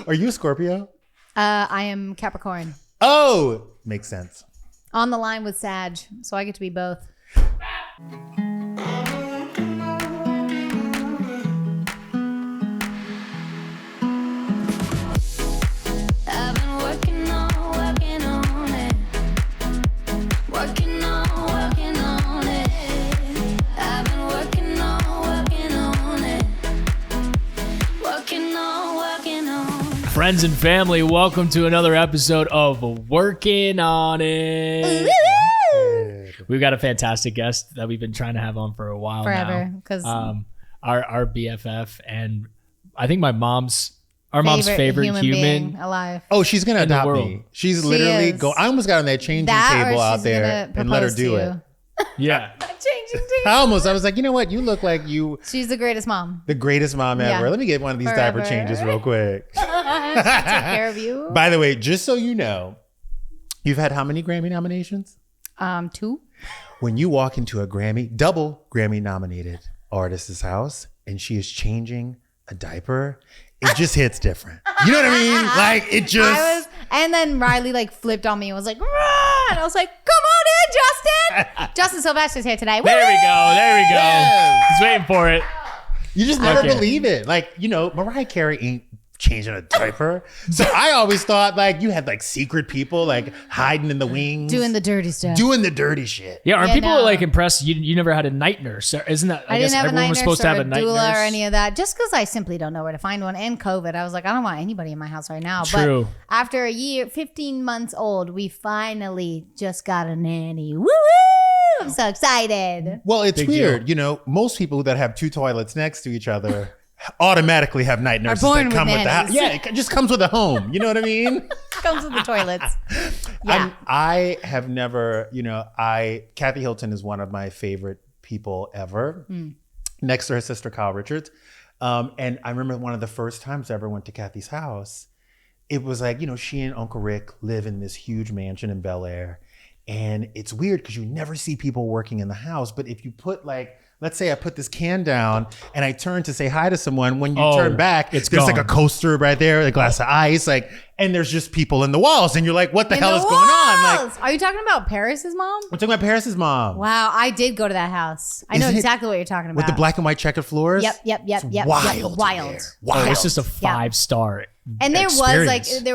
Are you a Scorpio? I am Capricorn. Oh, makes sense. On the line with Sag, so I get to be both. Friends and family, welcome to another episode of Workin On It. We've got a fantastic guest that we've been trying to have on for a while Forever, now. because our BFF, and I think our mom's favorite human being alive. Oh, she's gonna in the adopt world. me. She's literally is. I almost got on that changing table out there and let her do it. Yeah. Changing I was like, you know what? You look like She's the greatest mom. the greatest mom ever. Yeah. Let me get one of these Forever. diaper changes real quick. Take care of you. By the way, just so you know, you've had how many Grammy nominations? 2. When you walk into a double Grammy nominated artist's house and she is changing a diaper, it just hits different. You know what I mean? Like it just. And then Riley flipped on me and was like, "Run!" And I was like, "Come on in, Justin." Justin Sylvester's here today. There we go. Yes. He's waiting for it. You just never Okay. believe it. Mariah Carey ain't changing a diaper. So I always thought you had secret people hiding in the wings. Doing the dirty stuff. Doing the dirty shit. Yeah, aren't Yeah, people no. impressed you never had a night nurse? Isn't that, I guess didn't have a everyone night was nurse supposed to have or a night doula nurse? or any of that, just because I simply don't know where to find one. And COVID, I was like, I don't want anybody in my house right now. True. But after a year, 15 months old, we finally just got a nanny. Woo! I'm so excited. Well, it's Big weird. Most people that have 2 toilets next to each other automatically have night nurses born that come with with the house. nannies. Yeah, it just comes with a home. You know what I mean? Comes with the toilets. Yeah. I have never, Kathy Hilton is one of my favorite people ever. Next to her sister, Kyle Richards. And I remember one of the first times I ever went to Kathy's house, it was she and Uncle Rick live in this huge mansion in Bel Air. And it's weird because you never see people working in the house. But if you put let's say I put this can down and I turn to say hi to someone, when you turn back, it's there's gone. a coaster right there, a glass of ice, and there's just people in the walls. And you're like, what the hell is going on? Are you talking about Paris's mom? I'm talking about Paris's mom. Wow, I did go to that house. I know Isn't it- exactly what you're talking about. With the black and white checkered floors? Yep. Wild. Wild. in there. Oh, Wild. it's just a 5-star. And there experience. they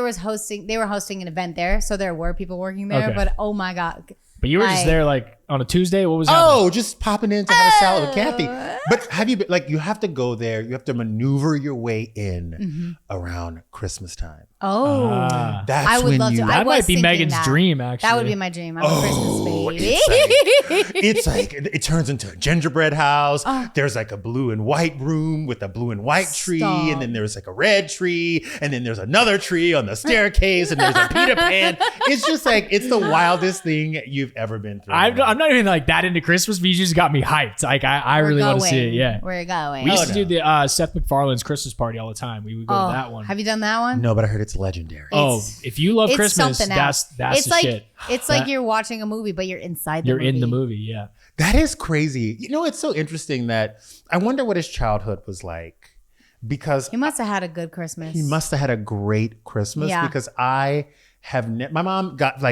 were hosting an event there, so there were people working there. Okay. But oh my god, But you were just there on a Tuesday? What was Oh, just popping in to have a salad with Kathy. But have you been, you have to go there, you have to maneuver your way in around Christmas time. oh, That's I would when love you. to. I That was might be thinking Megan's that. dream, actually. That would be my dream. I'm a Christmas baby. It's it turns into a gingerbread house. There's a blue and white room with a blue and white tree, Stop. and then there's a red tree, and then there's another tree on the staircase, and there's a Peter Pan. It's just it's the wildest thing you've ever been through. I'm not even that into Christmas, but you just got me hyped. I really want to see it. Yeah. We're going. We used to do the Seth MacFarlane's Christmas party all the time. We would go to that one. Have you done that one? No, but I heard it's legendary. If you love It's Christmas, something that's else. It's the like shit. it's like you're watching a movie, but you're inside the You're movie. in the movie, yeah. That is crazy. It's so interesting that I wonder what his childhood was like, because He must have had a good Christmas. he must have had a great Christmas. Yeah. Because I have my mom got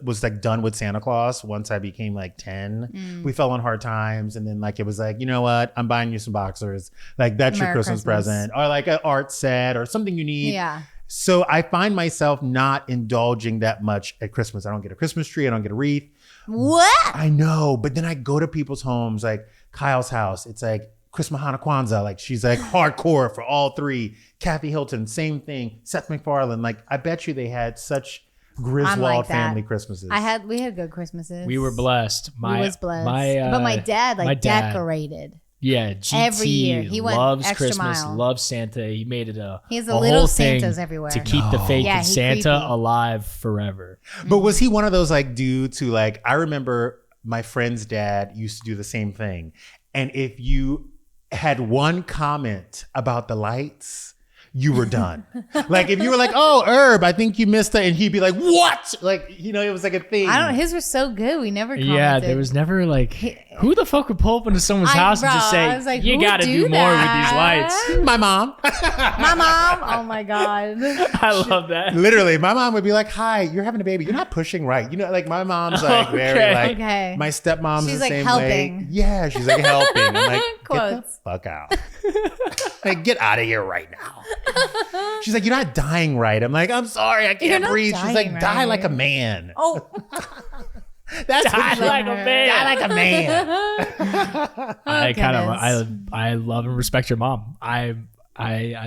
was done with Santa Claus once I became 10. We fell on hard times, and then it was you know what, I'm buying you some boxers, that's your Merry Christmas present, or an art set or something you need. Yeah. So I find myself not indulging that much at Christmas. I don't get a Christmas tree. I don't get a wreath. What? I know, but then I go to people's homes, Kyle's house. It's Chris Mahana Kwanzaa. She's hardcore for all 3. Kathy Hilton, same thing. Seth MacFarlane. I bet you they had such Griswold that. family Christmases. We had good Christmases. We were blessed. We was blessed. My, but my dad my dad, decorated. Yeah, GT Every year. He went loves extra Christmas, mile. loves Santa. He made it He has a a little whole thing Santas everywhere. to keep the faith Yeah, in he Santa creepy. alive forever. But was he one of those dudes who I remember my friend's dad used to do the same thing. And if you had one comment about the lights, you were done. Like if you were like, oh, Herb, I think you missed it. And he'd be like, what? Like, you know, it was like a thing. I don't know. His were so good. We never commented. Yeah, there was never like, who the fuck would pull up into someone's house and just I was say, like, you who got to do more with these that? lights? My mom. My mom. Oh my God. I love that. Literally, my mom would be like, hi, you're having a baby. You're not pushing right. You know, like my mom's like very like, Okay. my stepmom's She's the like same helping. way. Yeah, she's like helping. I'm like, get the Quotes. fuck out. Like, get out of here right now. She's like, you're not dying right. I'm like, I'm sorry, I You're can't not breathe. She's like, dying die right. like a man. Oh. That's Die what she- like a man. Die like a man. I kind of, goodness. I love and respect your mom. I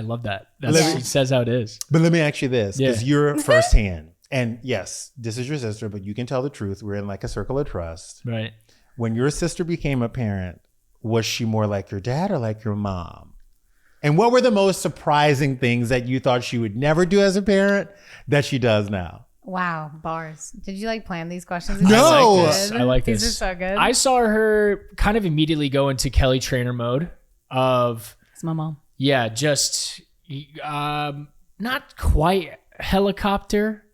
love that. That's Let me- she says how it is. But let me ask you this, because Yeah. you're firsthand. And yes, this is your sister, but you can tell the truth. We're in like a circle of trust. Right. When your sister became a parent, was she more like your dad or like your mom? And what were the most surprising things that you thought she would never do as a parent that she does now? Wow. Bars. Did you like plan these questions? No. I like this. These are so good. I saw her kind of immediately go into Kelly Trainor mode of, It's my mom. yeah, just not quite helicopter,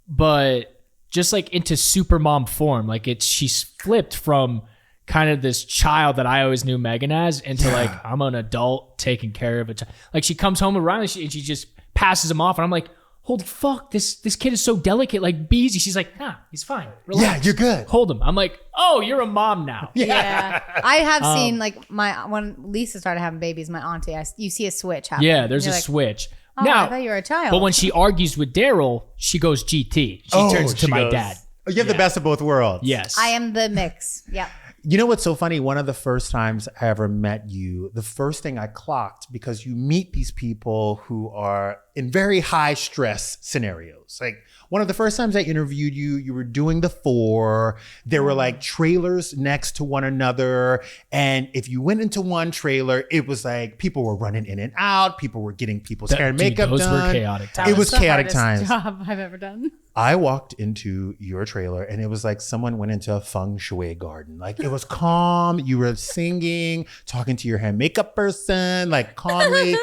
but just like into super mom form. Like she's flipped from kind of this child that I always knew Meghan as into like, I'm an adult taking care of a child. Like she comes home with Ryan and she just passes him off. And I'm like, holy fuck, this kid is so delicate, like be easy. She's like, nah, he's fine. Relax. Yeah, you're good. Hold him. I'm like, oh, you're a mom now. Yeah. I have seen like when Lisa started having babies, my auntie, you see a switch happen. Yeah, there's a You're like, switch. Oh, Now, I thought you were a child. but when she argues with Daryl, she goes GT. She turns into she my goes, dad. You have the best of both worlds. Yes. I am the mix. Yep. You know what's so funny? One of the first times I ever met you, the first thing I clocked, because you meet these people who are in very high stress scenarios. Like one of the first times I interviewed you, you were doing the 4. There were like trailers next to one another. And if you went into one trailer, it was like people were running in and out. People were getting people's hair and makeup those done. were chaotic That times. It was the chaotic hardest times. job I've ever done. I walked into your trailer and it was like someone went into a feng shui garden. Like it was calm. You were singing, talking to your hair and makeup person, like calmly.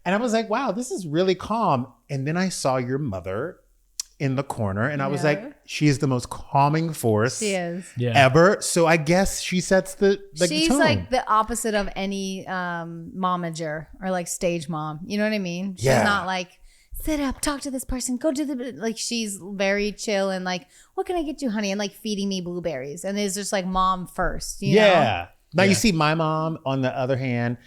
And I was like, wow, this is really calm. And then I saw your mother in the corner and I was like, she is the most calming force She is. Yeah. ever. So I guess she sets the She's tone. like the opposite of any momager or like stage mom. You know what I mean? She's Yeah. not like, sit up, talk to this person, go to the, like she's very chill and like, what can I get you, honey? And like feeding me blueberries. And it's just like mom first, you know? Yeah. Now you see my mom, on the other hand,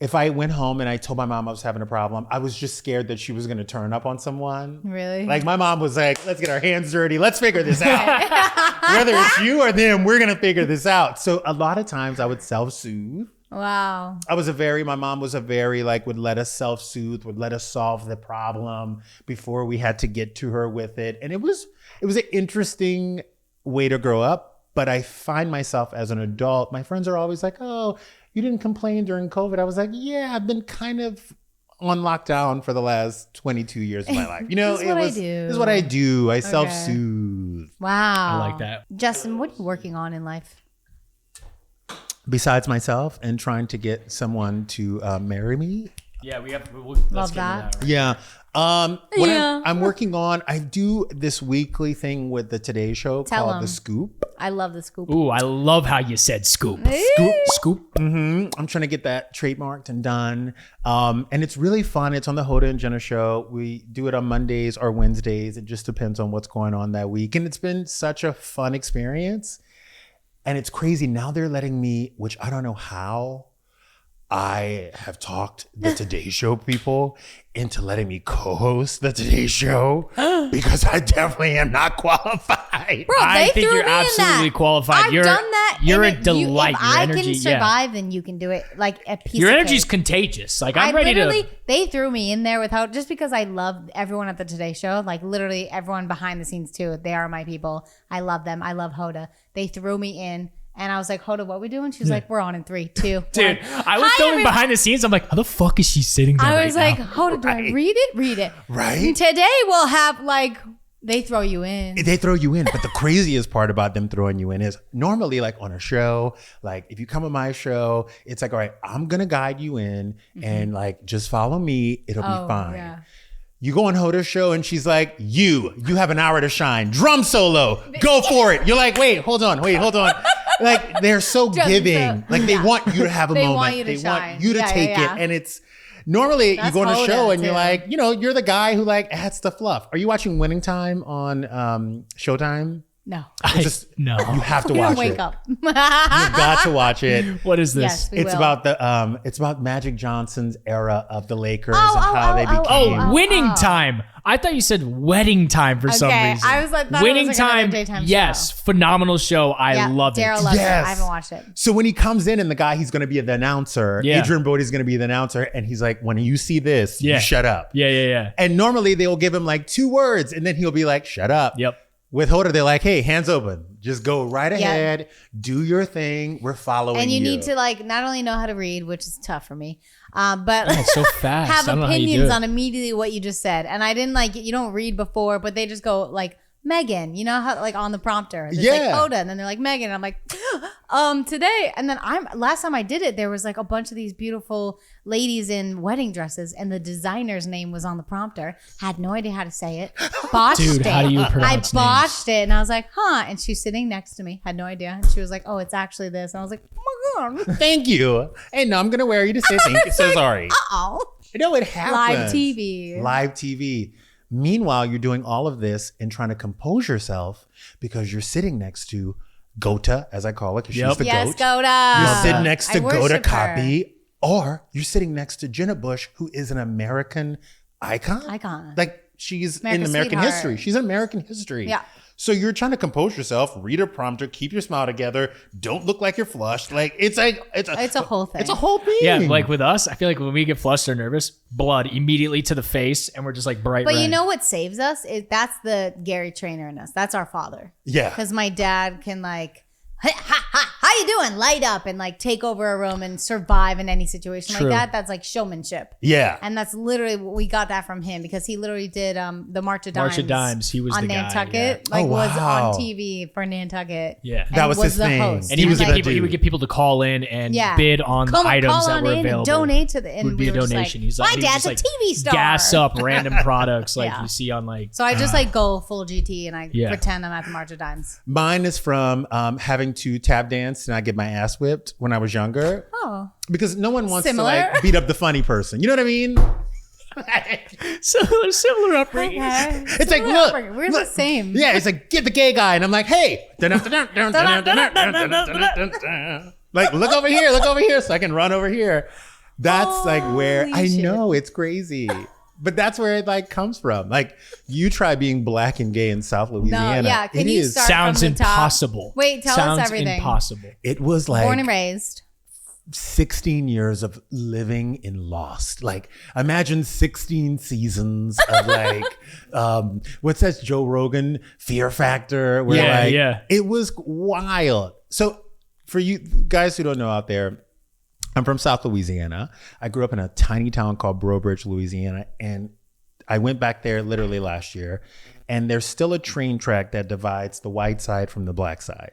if I went home and I told my mom I was having a problem, I was just scared that she was going to turn up on someone. Really? Like my mom was like, let's get our hands dirty. Let's figure this out. Whether it's you or them, we're going to figure this out. So a lot of times I would self-soothe. Wow. My mom was a very like, would let us self-soothe, would let us solve the problem before we had to get to her with it. And it was an interesting way to grow up. But I find myself as an adult, my friends are always like, oh, you didn't complain during COVID. I was like, yeah, I've been kind of on lockdown for the last 22 years of my life. You know, This is what I do. This is what I do. I self-soothe. Wow. I like that. Justin, what are you working on in life? Besides myself and trying to get someone to marry me. Yeah, let's Love get that. into Yeah. What Yeah. I'm working on, I do this weekly thing with the Today Show Tell called 'em. The Scoop. I love the scoop. Ooh, I love how you said scoop. Scoop. I'm trying to get that trademarked and done. And it's really fun. It's on the Hoda and Jenna Show. We do it on Mondays or Wednesdays. It just depends on what's going on that week. And it's been such a fun experience. And it's crazy. Now they're letting me, which I don't know how I have talked the Today Show people into letting me co-host the Today Show because I definitely am not qualified. Bro, I they think threw you're me in absolutely that. qualified. I've You're done that. You're a and delight. If Your I energy, can survive, then you can do it. Like a piece Your of energy's cake. contagious. Like I'm ready to. They threw me in there without, just because I love everyone at the Today Show. Like literally everyone behind the scenes too. They are my people. I love them. I love Hoda. They threw me in. And I was like, Hoda, what we doing? She was like, we're on in 3, 2, Dude, 1. I was filming behind the scenes. I'm like, how the fuck is she sitting there? I was right like, now? Hoda, do I read it? Read it. Right? Today we'll have like They throw you in. They throw you in. But the craziest part about them throwing you in is normally like on a show, like if you come on my show, it's like, all right, I'm going to guide you in and like, just follow me. It'll be fine. Yeah. You go on Hoda's show and she's like, you have an hour to shine. Drum solo. Go for it. You're like, wait, hold on. Like they're so giving. Like they want you to have a They moment. want you to they shine. want you to take Yeah. it. And it's normally That's you go on a show Hoda, and you're too. like, you're the guy who like adds the fluff. Are you watching Winning Time on Showtime? No. No. You have to We watch don't wake it. up. You've got to watch it. What is this? Yes, we It's will. about it's about Magic Johnson's era of the Lakers Oh, and how they became. Oh, winning time. I thought you said wedding time for some Okay, reason. I was like, thought it winning was like another time. daytime Yes, show. phenomenal show. I Yeah, love it. Daryl loves it. Yes. I haven't watched it. So when he comes in and the guy, he's going to be the announcer. Yeah. Adrian Brody's going to be the announcer. And he's like, when you see this, Yeah. you shut up. Yeah. And normally they'll give him like 2 words and then he'll be like, shut up. Yep. With Hoda, they're like, hey, hands open. Just go right ahead. Do your thing. We're following you. And you need to like not only know how to read, which is tough for me, but It's so fast. have I don't know how you do opinions it. on immediately what you just said. And I didn't like, you don't read before, but they just go like, Meghan, you know how like on the prompter, it's like Yeah. Hoda, and then they're like Meghan, and I'm like, today, and then last time I did it, there was like a bunch of these beautiful ladies in wedding dresses, and the designer's name was on the prompter. Had no idea how to say it, botched Dude, it. how do you I pronounce botched it, and I was like, huh? And she's sitting next to me, had no idea, and she was like, oh, it's actually this, and I was like, oh my god, Thank you. And now I'm going to wear you to say thank you. So sorry. oh, No, it happens. live TV. Live TV. Meanwhile, you're doing all of this and trying to compose yourself because you're sitting next to Gota, as I call it, because Yep. she's the Yes, goat. Goda. You're sitting next to I Gota worship her. Copy, or you're sitting next to Jenna Bush, who is an American icon. Like she's in America's American sweetheart. history. She's in American history. Yeah. So you're trying to compose yourself, read a prompter, keep your smile together, don't look like you're flushed. Like it's a whole thing. It's a whole thing. Yeah, like with us, I feel like when we get flustered or nervous, blood immediately to the face, and we're just like bright But red. you know what saves us? That's the Gary Trainor in us. That's our father. Yeah. Because my dad can like, how you doing? Light up and like take over a room and survive in any situation True. like that. That's like showmanship. Yeah. And that's literally we got that from him because he literally did the March of Dimes. March of Dimes, he was on the guy, Nantucket. yeah. Like Oh, was wow. on TV for Nantucket. Yeah. And That was his the thing. host. And he was would that get people. He dude. would get people to call in and bid on the Call items that on were in and available. donate to the. And Would be we a were just donation. Like, He's like, my he would dad's just, a TV star. Gas up random products like Yeah. you see on like. So I just like go full GT and I Yeah. pretend I'm at the March of Dimes. Mine is from having to tap dance and I get my ass whipped when I was younger. Oh, Because no one wants Similar. to like beat up the funny person. You know what I mean? Similar upbringing. okay. It's like, look. We're look. the same. Yeah, it's like, get the gay guy. And I'm like, hey. Like, look over here so I can run over here. That's like where Holy I shit. know it's crazy. But that's where it like comes from. Like you try being black and gay in South Louisiana. yeah, can it you is- start- Sounds from the top. impossible. Wait, tell us Sounds everything. impossible. It was like Born and raised. 16 years of living in Lost. Like imagine 16 seasons of like what's that Joe Rogan Fear Factor where Yeah, like yeah. it was wild. So for you guys who don't know out there, I'm from South Louisiana. I grew up in a tiny town called Breaux Bridge, Louisiana, and I went back there literally last year, and there's still a train track that divides the white side from the black side.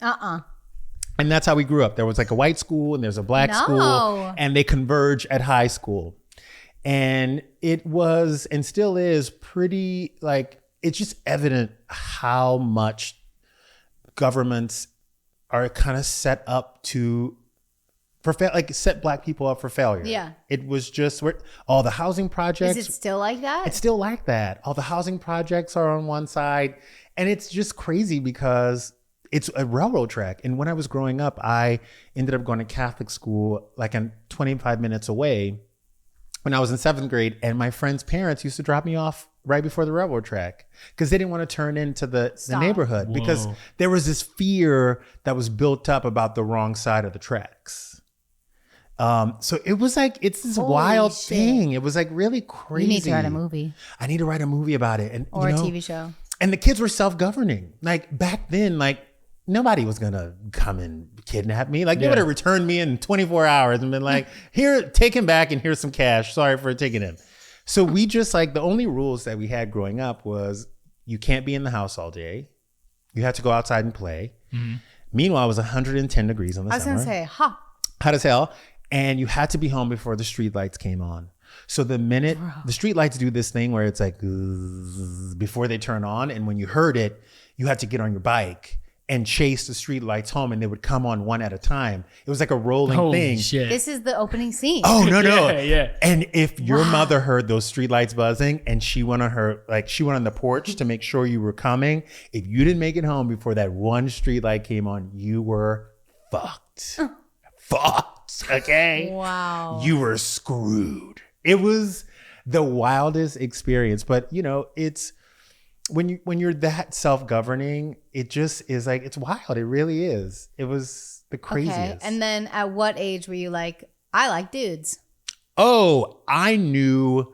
And that's how we grew up. There was like a white school and there's a black No. school, and they converge at high school. And it was and still is pretty like it's just evident how much governments are kind of set up to like set black people up for failure. Yeah. It was just all the housing projects. Is it still like that? It's still like that. All the housing projects are on one side. And it's just crazy because it's a railroad track. And when I was growing up, I ended up going to Catholic school like 25 minutes away when I was in 7th grade. And my friends' parents used to drop me off right before the railroad track because they didn't want to turn into the neighborhood because there was this fear that was built up about the wrong side of the tracks. So it was like, it's this Holy wild shit. thing. It was like really crazy. You need to write a movie I need to write a movie about it. And or you a know, TV show. and the kids were self-governing. Like back then, like nobody was gonna come and kidnap me. Like they would have returned me in 24 hours and been like, here, take him back and here's some cash. Sorry for taking him. So we just like, the only rules that we had growing up was You can't be in the house all day. You have to go outside and play. Meanwhile, it was 110 degrees in the summer. I was going to say, hot as hell. And you had to be home before the street lights came on. So the minute the street lights do this thing where it's like before they turn on, and when you heard it, you had to get on your bike and chase the street lights home, and they would come on one at a time. It was like a rolling Holy thing. shit. This is the opening scene. Oh no. Yeah. And if your mother heard those street lights buzzing and she went on the porch to make sure you were coming, if you didn't make it home before that one street light came on, you were fucked. Fucked. Okay. Wow. You were screwed. It was the wildest experience, but it's when you're that self-governing, it just is like, it's wild. It really is. It was the craziest. Okay. And then at what age were you like, I like dudes? Oh, I knew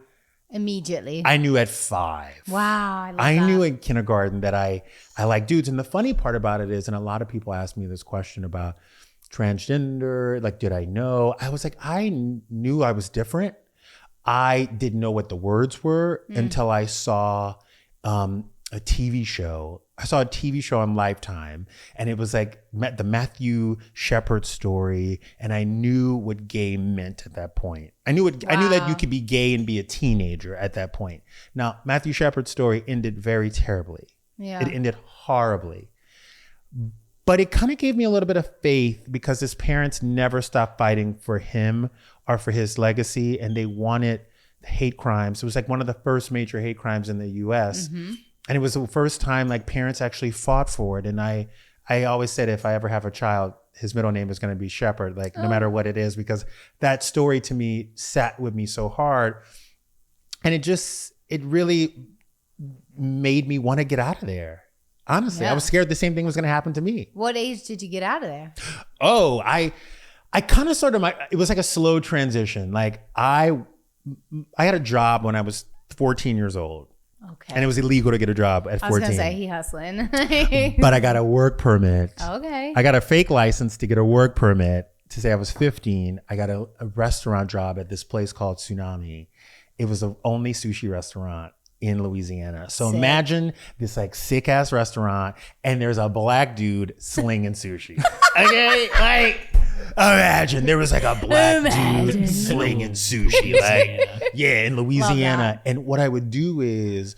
Immediately. I knew at 5. Wow. I knew in kindergarten that I like dudes. And the funny part about it is, and a lot of people ask me this question about transgender, like, did I know? I was like, I knew I was different. I didn't know what the words were until I saw a TV show. I saw a TV show on Lifetime, and it was like the Matthew Shepard story, and I knew what gay meant at that point. I knew that you could be gay and be a teenager at that point. Now, Matthew Shepard's story ended very terribly. Yeah. It ended horribly. But it kind of gave me a little bit of faith because his parents never stopped fighting for him or for his legacy, and they wanted hate crimes. It was like one of the first major hate crimes in the US. And it was the first time like parents actually fought for it. And I always said, if I ever have a child, his middle name is going to be Shepard, like no matter what it is, because that story to me sat with me so hard. And it really made me want to get out of there. Honestly, I was scared the same thing was going to happen to me. What age did you get out of there? Oh, I kind of sort of it was like a slow transition. Like I had a job when I was 14 years old. Okay. And it was illegal to get a job at 14. I was going to say, he hustling. But I got a work permit. Okay. I got a fake license to get a work permit to say I was 15. I got a restaurant job at this place called Tsunami. It was the only sushi restaurant in Louisiana. So imagine this like sick ass restaurant, and there's a black dude slinging sushi. Okay, like imagine there was like a black dude slinging sushi, like in Louisiana. And what I would do is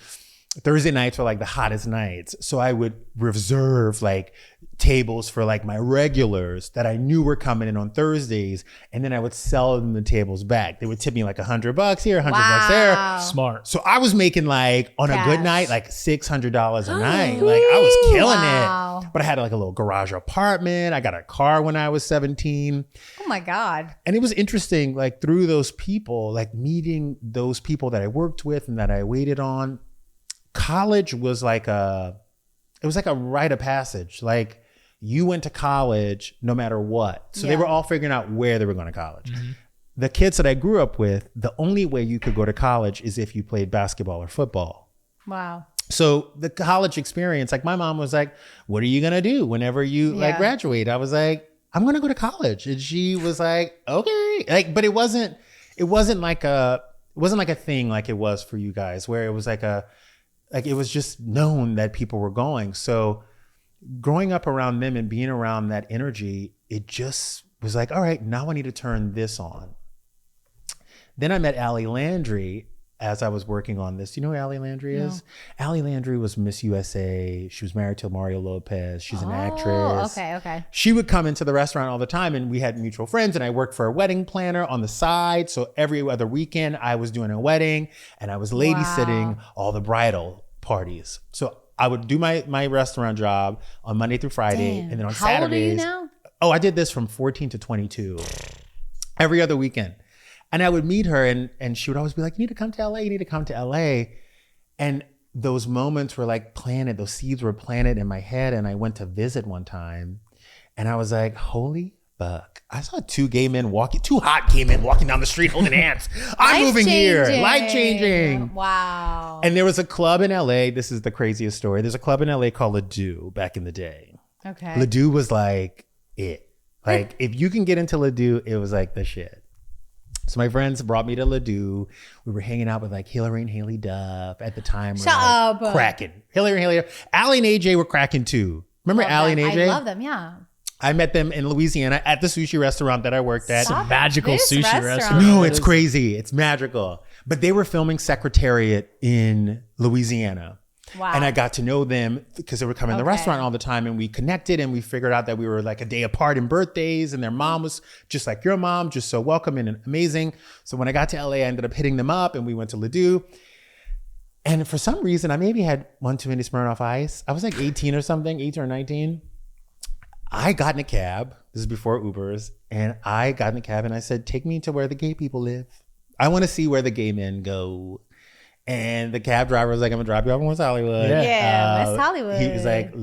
Thursday nights were like the hottest nights, so I would reserve like tables for like my regulars that I knew were coming in on Thursdays, and then I would sell them the tables back. They would tip me like $100 here, $100 there. Smart. So I was making like on a good night like $600 a night. Like I was killing it. But I had like a little garage apartment. I got a car when I was 17. Oh my God. And it was interesting, like through those people, like meeting those people that I worked with and that I waited on. College was like a rite of passage. Like you went to college no matter what. So they were all figuring out where they were going to college. The kids that I grew up with, the only way you could go to college is if you played basketball or football. Wow. So the college experience, like my mom was like, what are you going to do whenever you like graduate? I was like, I'm going to go to college. And she was like, okay. Like, but it wasn't like a thing like it was for you guys, where it was like it was just known that people were going. So growing up around them and being around that energy, it just was like, all right, now I need to turn this on. Then I met Allie Landry as I was working on this. Do you know who Allie Landry is? Allie Landry was Miss USA. She was married to Mario Lopez. She's an actress. Okay. She would come into the restaurant all the time, and we had mutual friends, and I worked for a wedding planner on the side. So every other weekend I was doing a wedding, and I was lady sitting all the bridal parties. So I would do my restaurant job on Monday through Friday. And then on Saturdays. How old are you now? Oh, I did this from 14 to 22 every other weekend. And I would meet her, and she would always be like, you need to come to LA. You need to come to LA. And those moments were like planted. Those seeds were planted in my head. And I went to visit one time, and I was like, holy fuck. I saw two hot gay men walking down the street holding hands. I'm moving here. Life changing. Wow. And there was a club in LA. This is the craziest story. There's a club in LA called Ledoux back in the day. Okay. Ledoux was like it. Like if you can get into Ledoux, it was like the shit. So my friends brought me to Ladue. We were hanging out with like Hillary and Haley Duff at the time. Shut up. Cracking. Hillary and Haley Duff. Allie and AJ were cracking too. Remember Allie and AJ? I love them, yeah. I met them in Louisiana at the sushi restaurant that I worked at. It's a magical this sushi restaurant. restaurant. No, it's crazy. It's magical. But they were filming Secretariat in Louisiana. Wow. And I got to know them because they were coming to the restaurant all the time, and we connected and we figured out that we were like a day apart in birthdays, and their mom was just like your mom, just so welcoming and amazing. So when I got to LA, I ended up hitting them up and we went to Ladue. And for some reason, I maybe had one too many Smirnoff Ice. I was like 18 or something, 18 or 19. I got in a cab. This is before Ubers. And I got in a cab and I said, take me to where the gay people live. I want to see where the gay men go. And the cab driver was like, I'm gonna drop you off in West Hollywood. Yeah, West Hollywood. He was like,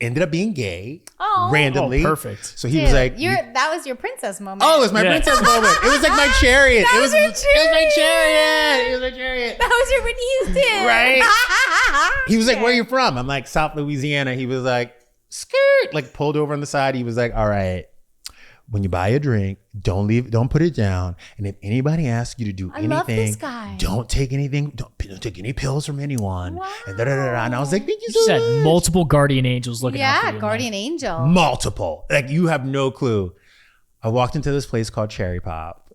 ended up being gay Oh. randomly. Oh, perfect. So he was like, that was your princess moment. oh, it was my princess moment. It was like my chariot. That It was was your my chariot. It was my chariot. That was your Whitney Houston. Right. He was like, where are you from? I'm like, South Louisiana. He was like, skirt, like pulled over on the side. He was like, all right, when you buy a drink, don't put it down. And if anybody asks you to do anything, love this guy. don't take anything, don't take any pills from anyone. Wow. And da-da-da-da. And I was like, thank you You so said much. multiple guardian angels looking out for Yeah, you. guardian angel. Multiple. Like you have no clue. I walked into this place called Cherry Pop.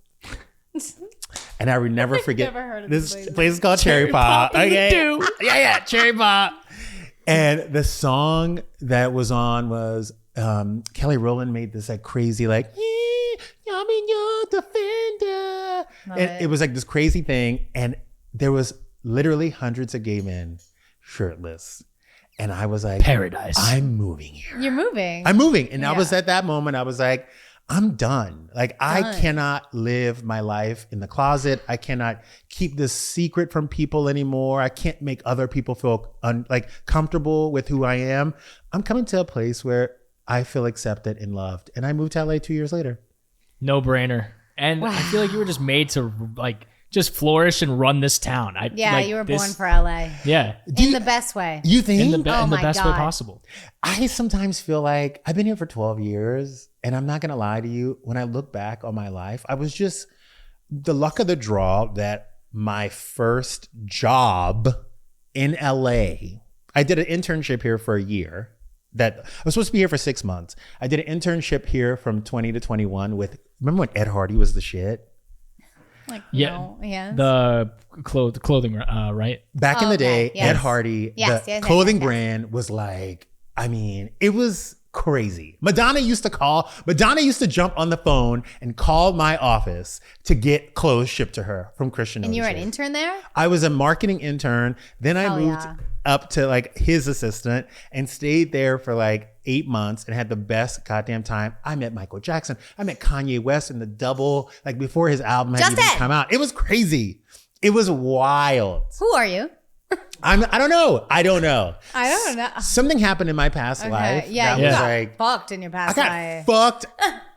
And I would never forget. never heard of this this place is called Cherry Pop. Pop in the Okay. dew. Yeah, Cherry Pop. And the song that was on was Kelly Rowland made this like crazy like I'm in your defender. And it was like this crazy thing. And there was literally hundreds of gay men shirtless. And I was like, Paradise. I'm moving here. You're moving. I'm moving. And I Yeah. was at that moment, I was like, I'm done. Like I cannot live my life in the closet. I cannot keep this secret from people anymore. I can't make other people feel like comfortable with who I am. I'm coming to a place where I feel accepted and loved. And I moved to LA 2 years later. No brainer. And I feel like you were just made to like just flourish and run this town. You were born for LA. Yeah. In the best way. You think? In the best way God. possible. I sometimes feel like I've been here for 12 years, and I'm not going to lie to you. When I look back on my life, I was just the luck of the draw that my first job in LA, I did an internship here for a year. That I was supposed to be here for 6 months. I did an internship here from 20 to 21 with, remember when Ed Hardy was the shit? Like, Yeah. no, yes. The clothing, right? Back in the day, yes. Ed Hardy, Yes, the yes, clothing yes. brand was like, I mean, it was crazy. Madonna used to jump on the phone and call my office to get clothes shipped to her from Christian. And you were an Odyssey. intern there? I was a marketing intern. Then I Hell moved yeah. up to like his assistant and stayed there for like 8 months and had the best goddamn time. I met Michael Jackson. I met Kanye West in the double, like before his album had even Justin! come out. It was crazy. It was wild. Who are you? I don't know. I don't know. Something happened in my past life. Yeah, that you was got like, fucked in your I past got life. fucked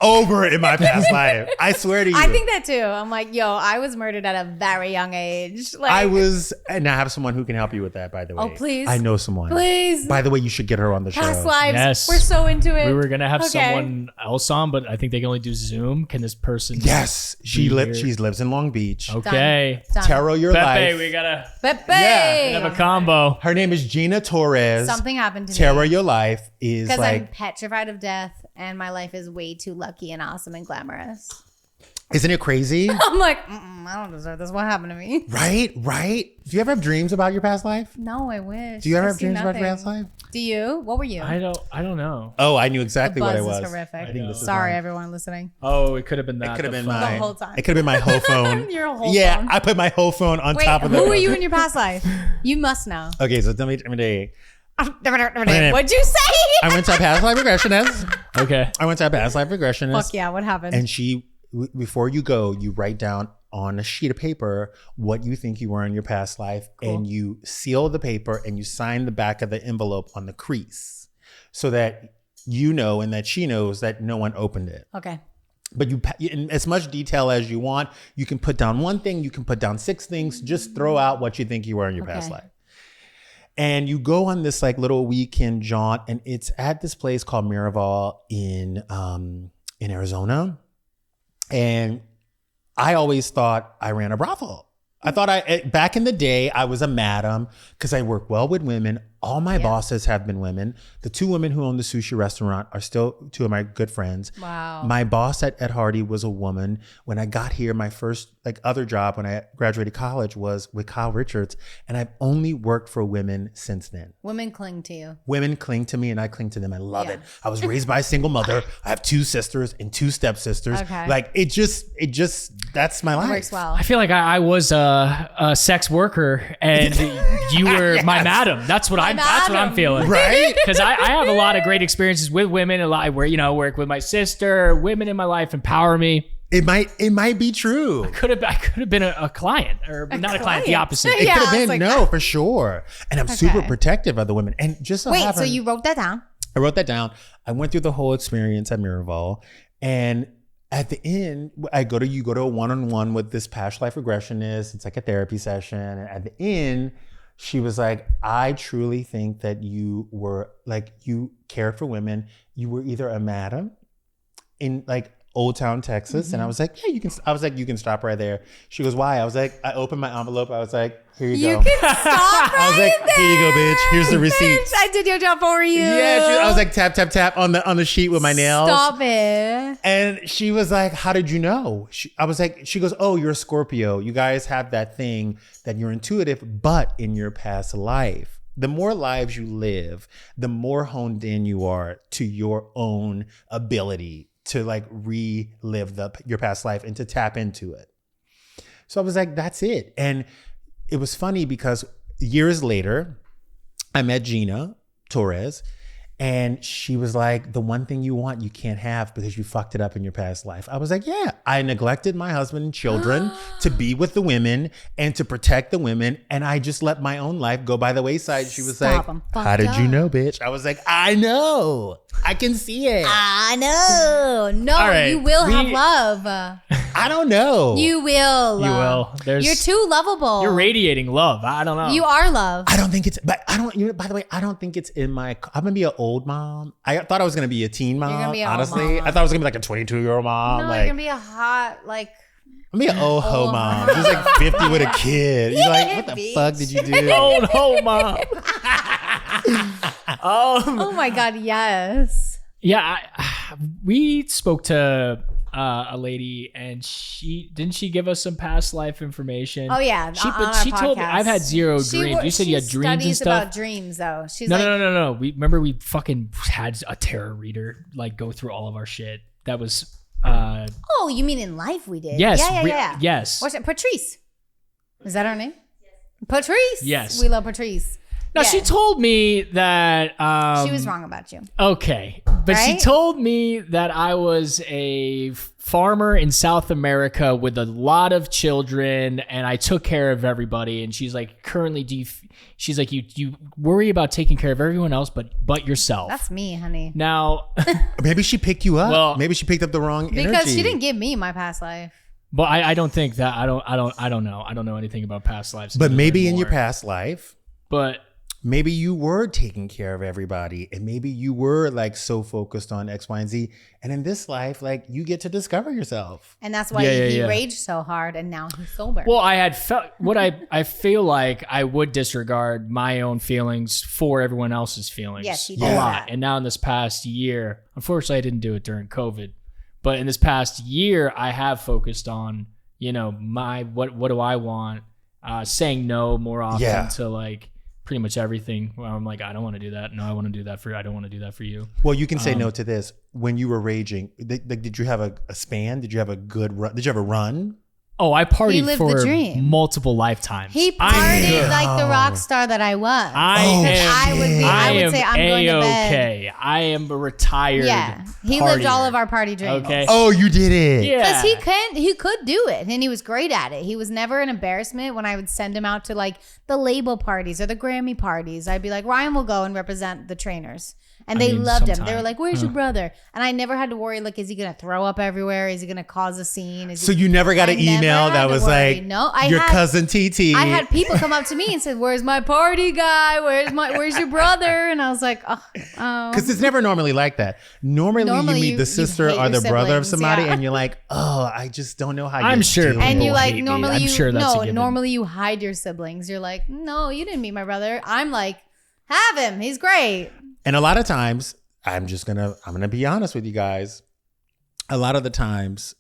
over in my past life. I swear to you. I think that too. I'm like, yo, I was murdered at a very young age. Like, I was, and I have someone who can help you with that, by the way. Oh, please. I know someone. Please. By the way, you should get her on the show. Past lives. Yes. We're so into it. We were gonna have Okay. someone else on, but I think they can only do Zoom. Can this person? Yes, she Be lives. here. She lives in Long Beach. Okay. Done. Tarot your Pepe, life. we gotta Pepe. Yeah. have a combo. Her name is Gina Torres. Something happened to Tarot me. your life is Because I'm like, petrified of death and my life is way too lucky and awesome and glamorous. isn't it crazy? I'm like, I don't deserve this. What happened to me? Right. Do you ever have dreams about your past life? No, I wish. Do you ever I have see dreams about your nothing. past life? Do you? What were you? I don't know. Oh, I knew exactly the what buzz I was. is horrific. I think this is Sorry, mine. everyone listening. Oh, it could have been that. It could have been the phone. my whole time. It could have been my whole phone. Your whole yeah, phone. I put my whole phone on Wait, top of who the. were you in your past life? You must know. Okay, so tell me. What'd you say? I went to a past life regressionist. Okay. I went to a past life regressionist. Fuck yeah, what happened? And before you go, you write down on a sheet of paper what you think you were in your past life, and you seal the paper and you sign the back of the envelope on the crease, so that you know and that she knows that no one opened it. Okay. But you, in as much detail as you want, you can put down one thing, you can put down 6 things, just throw out what you think you were in your past life. And you go on this like little weekend jaunt, and it's at this place called Miraval in Arizona. And I always thought I ran a brothel. I thought back in the day, I was a madam because I work well with women. All my bosses have been women. The 2 women who own the sushi restaurant are still 2 of my good friends. Wow. My boss at Hardy was a woman. When I got here, my first other job when I graduated college was with Kyle Richards. And I've only worked for women since then. Women cling to you. Women cling to me and I cling to them. I love it. I was raised by a single mother. I have 2 sisters and 2 stepsisters. Okay. It just, that's my life. Works well. I feel like I was a sex worker and you were my madam. That's what I'm feeling. Right? Because I have a lot of great experiences with women. A lot where, work with my sister, women in my life empower me. It might be true. I could have been a client or not a client, the opposite. It could have been, for sure. And I'm super protective of the women. And just so Wait, so you wrote that down? I wrote that down. I went through the whole experience at Miraval. And at the end, you go to a one-on-one with this past life regressionist. It's like a therapy session. And at the end, she was like, I truly think that you were you cared for women. You were either a madam in Old Town, Texas. And I was like, yeah, you can. I was like, you can stop right there. She goes, why? I was like, I opened my envelope. I was like, here you go. You can stop right I was like, here you go, bitch. Here's the receipt. Bitch, I did your job for you. Yeah, I was like, tap, tap, tap on the sheet with my nails. Stop it. And she was like, how did you know? I was like, she goes, oh, you're a Scorpio. You guys have that thing that you're intuitive, but in your past life. The more lives you live, the more honed in you are to your own ability to relive your past life and to tap into it. So I was like, that's it. And it was funny because years later, I met Gina Torres and she was like, the one thing you want, you can't have because you fucked it up in your past life. I was like, yeah, I neglected my husband and children to be with the women and to protect the women. And I just let my own life go by the wayside. She was like, how did you know, bitch? I was like, I know. I can see it. I know. No, right, you will have love. I don't know. You will. You will. You're too lovable. You're radiating love. I don't know. You are love. I don't think it's, but I don't, by the way, I don't think it's in my, I'm going to be an old mom. I thought I was going to be a teen mom. You're gonna be an honestly. old mom. I thought I was going to be a 22-year-old mom. No, you're going to be a hot, I'm going to be an old ho mom. She's 50 with a kid. You're like, what the fuck did you do? Old ho mom. Oh my God, yes. Yeah, we spoke to a lady, and she give us some past life information. Oh yeah, she told me I've had zero dreams. You said you had dreams and stuff. About dreams though. She's no. We fucking had a tarot reader go through all of our shit. That was. Oh, you mean in life we did? Yes. Yeah. Yes. What's it? Patrice. Is that her name? Yes. Patrice. Yes. We love Patrice. No, she told me that she was wrong about you. Okay, but right? she told me that I was a farmer in South America with a lot of children, and I took care of everybody. And she's like, currently, she's like, you worry about taking care of everyone else, but yourself. That's me, honey. Now, maybe she picked you up. Well, maybe she picked up the wrong energy. Because she didn't give me my past life. But I don't think that I don't know. I don't know anything about past lives. But maybe in your past life. But maybe you were taking care of everybody, and maybe you were so focused on X, Y, and Z. And in this life, you get to discover yourself. And that's why he raged so hard, and now he's sober. Well, I had felt what I feel like I would disregard my own feelings for everyone else's feelings. Yes, he a did lot. that. And now in this past year, unfortunately, I didn't do it during COVID, but in this past year, I have focused on my what do I want, saying no more often to pretty much everything. Where I'm like, I don't want to do that. No, I want to do that for you. I don't want to do that for you. Well, you can say no to this. When you were raging, did you have a span? Did you have a good run? Did you have a run? Oh, I partied for the dream. Multiple lifetimes. He partied like the rock star that I was. I would say I'm going to bed. Okay. I am a retired. Yeah, he lived all of our party dreams. Okay. Oh, you did it. Yeah, because he could do it, and he was great at it. He was never an embarrassment when I would send him out to the label parties or the Grammy parties. I'd be like, Ryan will go and represent the trainers. And they loved him. They were like, where's your brother? And I never had to worry, is he going to throw up everywhere? Is he going to cause a scene? So you never got an email email had that to was worry. like, No, I your had- cousin TT. I had people come up to me and said, "Where's my party guy? Where's your brother?" And I was like, "Oh, Because it's never normally like that. Normally Normally you meet you the sister hate or your the brother of siblings, somebody, yeah. and you're like, oh, I just don't know how I'm you sure do and it. you like hate me. normally I'm you sure that's a no given. normally you hide your siblings. You're like, no, you didn't meet my brother. I'm like, have him. He's great. And a lot of times, I'm gonna be honest with you guys. A lot of the times,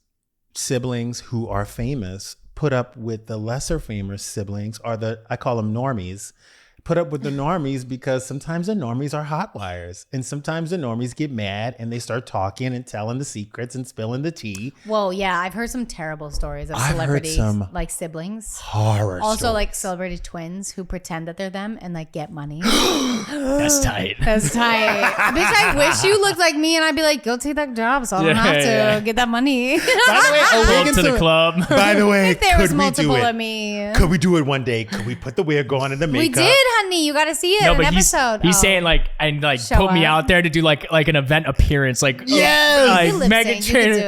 siblings who are famous put up with the lesser famous siblings, or I call them normies, put up with the normies because sometimes the normies are hot wires, and sometimes the normies get mad and they start talking and telling the secrets and spilling the tea. Whoa, yeah, I've heard some terrible stories of I've heard celebrities, some like siblings. Horror Also, stories. like celebrity twins who pretend that they're them and like get money. That's tight. That's tight. Bitch, I wish you looked like me and I'd be like, go take that job so I don't Yeah, have to yeah. get that money. By the way, Pull Oregon up to the Sur- club. By the way, If there was could we do multiple it? of me. Could we do it one day? Could we put the wig on and the makeup? We did, honey. You got to see it in an episode. He's Oh. saying like and like Show put me up. out there to do like an event appearance, like Yes! like You can lip Meghan sync, you can Trainor. do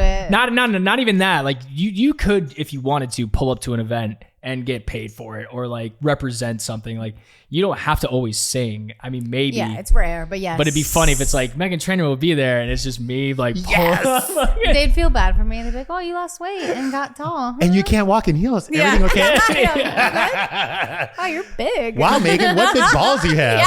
it. Not even that. Like you could, if you wanted to, pull up to an event and get paid for it, or like represent something. Like you don't have to always sing. I mean, maybe. Yeah, it's rare, but yes. But it'd be funny if it's like Meghan Trainor will be there and it's just me like pulling They'd feel bad for me. They'd be like, oh, you lost weight and got tall. And you can't walk in heels. Yeah. Everything okay? Yeah. Oh, you're big. Wow, Megan, what big balls you have.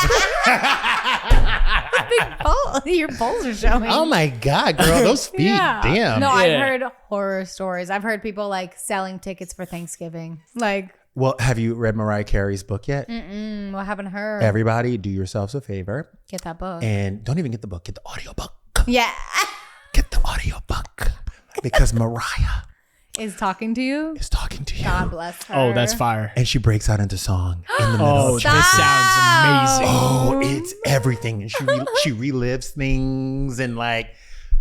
Big balls. Your balls are showing. Oh my God, girl, those feet, damn. No, I've Yeah. heard horror stories. I've heard people like selling tickets for Thanksgiving. Like, Well, have you read Mariah Carey's book yet? what happened to her? Everybody, do yourselves a favor Get that book. and don't even get the book, get the audiobook. Yeah. Get the audiobook because Mariah Is talking to you. is talking to you. God bless her. Oh, that's fire. And she breaks out into song in the middle Oh, of this Genesis. sounds amazing. Oh, it's everything. And she relives things and like,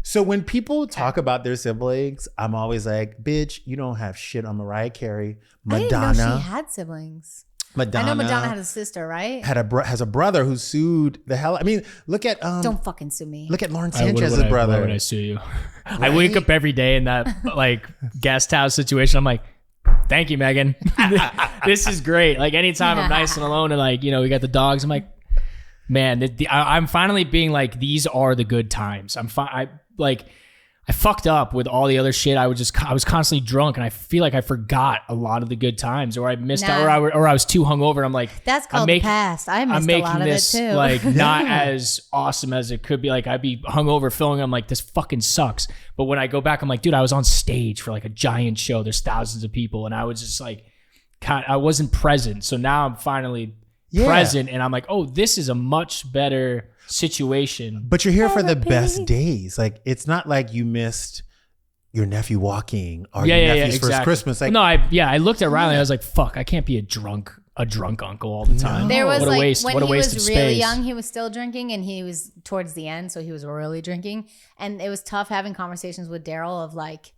so when people talk about their siblings, I'm always like, bitch, you don't have shit on Mariah Carey. I didn't know she Madonna. had siblings. Madonna. I know Madonna had a sister, right? has a brother who sued the hell. I mean, look at Don't fucking sue me. look at Lauren Why would Sanchez's I- brother. Why would I sue you? I wake up every day in that like guest house situation. I'm like, thank you, Megan. This is great. Like anytime I'm nice and alone and like, we got the dogs. I'm like, man, I'm finally being like, these are the good times. I fucked up with all the other shit. I was constantly drunk, and I feel like I forgot a lot of the good times, or I missed out, or I was too hungover. I'm like, That's called the past. I missed I'm a making lot of this it too. like not as awesome as it could be. Like I'd be hungover filming. I'm like, this fucking sucks. But when I go back, I'm like, dude, I was on stage for like a giant show. There's thousands of people, and I was just like, I wasn't present. So now I'm finally present, and I'm like, oh, this is a much better situation. But you're here for the best days. Like it's not like you missed your nephew walking or your nephew's first Christmas. Like no, I looked at Riley. I was like, fuck, I can't be a drunk uncle all the time. There was what a like waste, when what a he waste was of really space. young, he was still drinking, and he was towards the end, so he was really drinking. And it was tough having conversations with Daryl of like,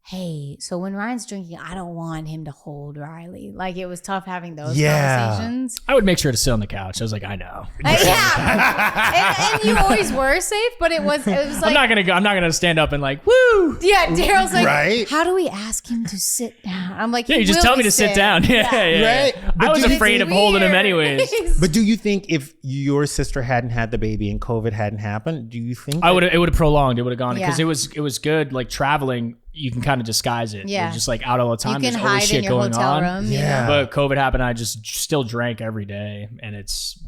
hey, so when Ryan's drinking, I don't want him to hold Riley. Like it was tough having those conversations. I would make sure to sit on the couch. I was like, I know. And you always were safe, but it was like I'm not gonna stand up and like, woo. yeah. Daryl's like, Right? how do we ask him to sit down? I'm like, Yeah, he you just will tell me be to sit down. Yeah. Right. I But was dude, afraid of holding him anyways. But do you think if your sister hadn't had the baby and COVID hadn't happened, do you think It would have prolonged. It would have gone because Yeah. it was good. Like traveling, you can kind of disguise it. Yeah. You're just like out all the time. You can There's always hide shit in your going hotel on. room. you Yeah. know? But COVID happened. I just still drank every day, and it's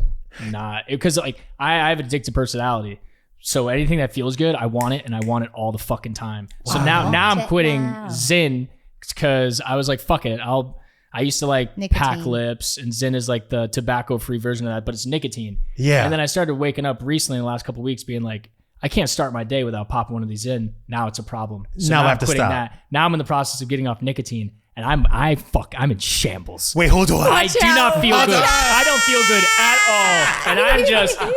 not because like I have an addictive personality. So anything that feels good, I want it, and I want it all the fucking time. So now I'm Check quitting now. Zyn because I was like, fuck it. I used to like pack Nicotine. lips, and Zyn is like the tobacco-free version of that, but it's nicotine. Yeah. And then I started waking up recently in the last couple of weeks being like, I can't start my day without popping one of these in. Now it's a problem. So Now I I'm have to quitting stop. that. Now I'm in the process of getting off nicotine, and I'm in shambles. Wait, hold on. I do not feel good. I don't feel good at all. And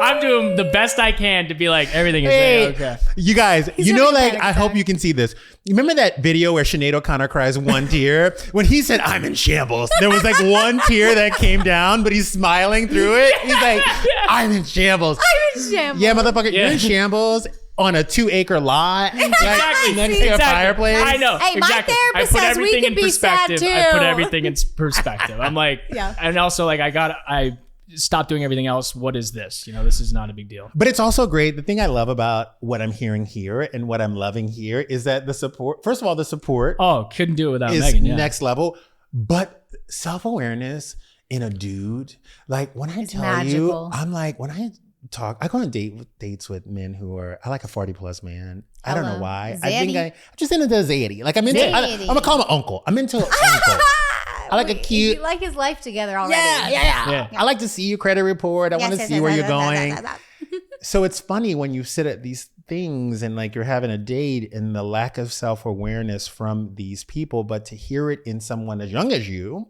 I'm doing the best I can to be like, everything is Hey, okay. you guys, you having know, a like, panic I hope attack. you can see this. You remember that video where Sinead O'Connor cries one tear? When he said, I'm in shambles, there was like one tear that came down, but he's smiling through it. He's like, I'm in shambles. I'm in shambles. Yeah, motherfucker, you're Yeah. in shambles. on a 2-acre lot, Exactly. next to a fireplace. I know. Hey, my exactly. therapist I put says we everything can in be sad, perspective. too. I put everything in perspective. I'm like, Yeah. and also like I stopped doing everything else. What is this? This is not a big deal. But it's also great. The thing I love about what I'm hearing here and what I'm loving here is that the support. First of all, the support Oh, couldn't do it without is Meghan. Yeah. next level. But self-awareness in a dude, like when I It's tell magical. you, I'm like when I go on dates with men who are, I like a 40+ man. I don't know Hello. why. Zaddy? I'm just into the zaddy. Like I'm into. Zaddy. I'm gonna call him uncle. I'm into uncle. I like a cute. You like his life together already. Yeah. I like to see your credit report. I want to Yes, see yes, where yes, you're yes, going. yes, yes, yes. So it's funny when you sit at these things and like you're having a date and the lack of self-awareness from these people, but to hear it in someone as young as you,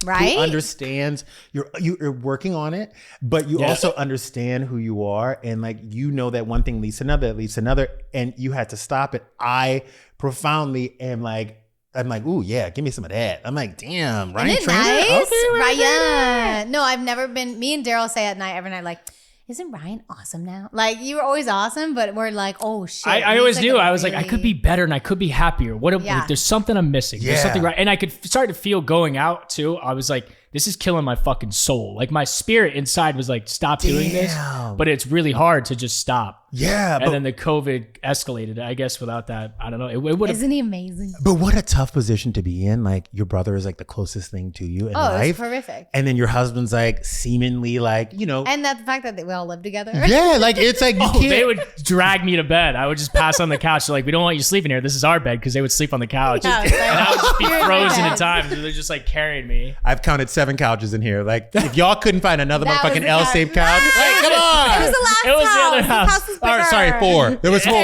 Right? who understands you're working on it, but you also understand who you are, and like that one thing leads to another, and you had to stop it. I profoundly am like, I'm like, ooh, yeah, give me some of that. I'm like, damn, Ryan Isn't it Trainor? nice? Okay, Ryan. No, I've never been. Me and Daryl say at night, every night, like, isn't Ryan awesome now? Like, you were always awesome, but we're like, oh shit. I he's always like knew. a I was like, I could be better and I could be happier. Yeah. There's something I'm missing. There's Yeah. something right. And I could start to feel going out too. I was like, this is killing my fucking soul. Like my spirit inside was like, stop doing this. Damn. But it's really hard to just stop. Yeah, And then the COVID escalated. I guess without that, I don't know. It would have. Isn't he amazing? but what a tough position to be in. Like your brother is like the closest thing to you in Oh, life, it's horrific. and then your husband's like seemingly like And that the fact that we all live together. yeah, like it's like you Oh, can't. they would drag me to bed. I would just pass on the couch. They're like, we don't want you sleeping here. This is our bed, because they would sleep on the couch. Yeah, it's like, And I would just be you're in my frozen bed. at times. And they're just like carrying me. I've counted 7 couches in here. Like if y'all couldn't find another That was motherfucking the L-shaped couch. couch, like come on. It was the last It was the house. other This house. house was All right, bigger. sorry, 4. There was 4.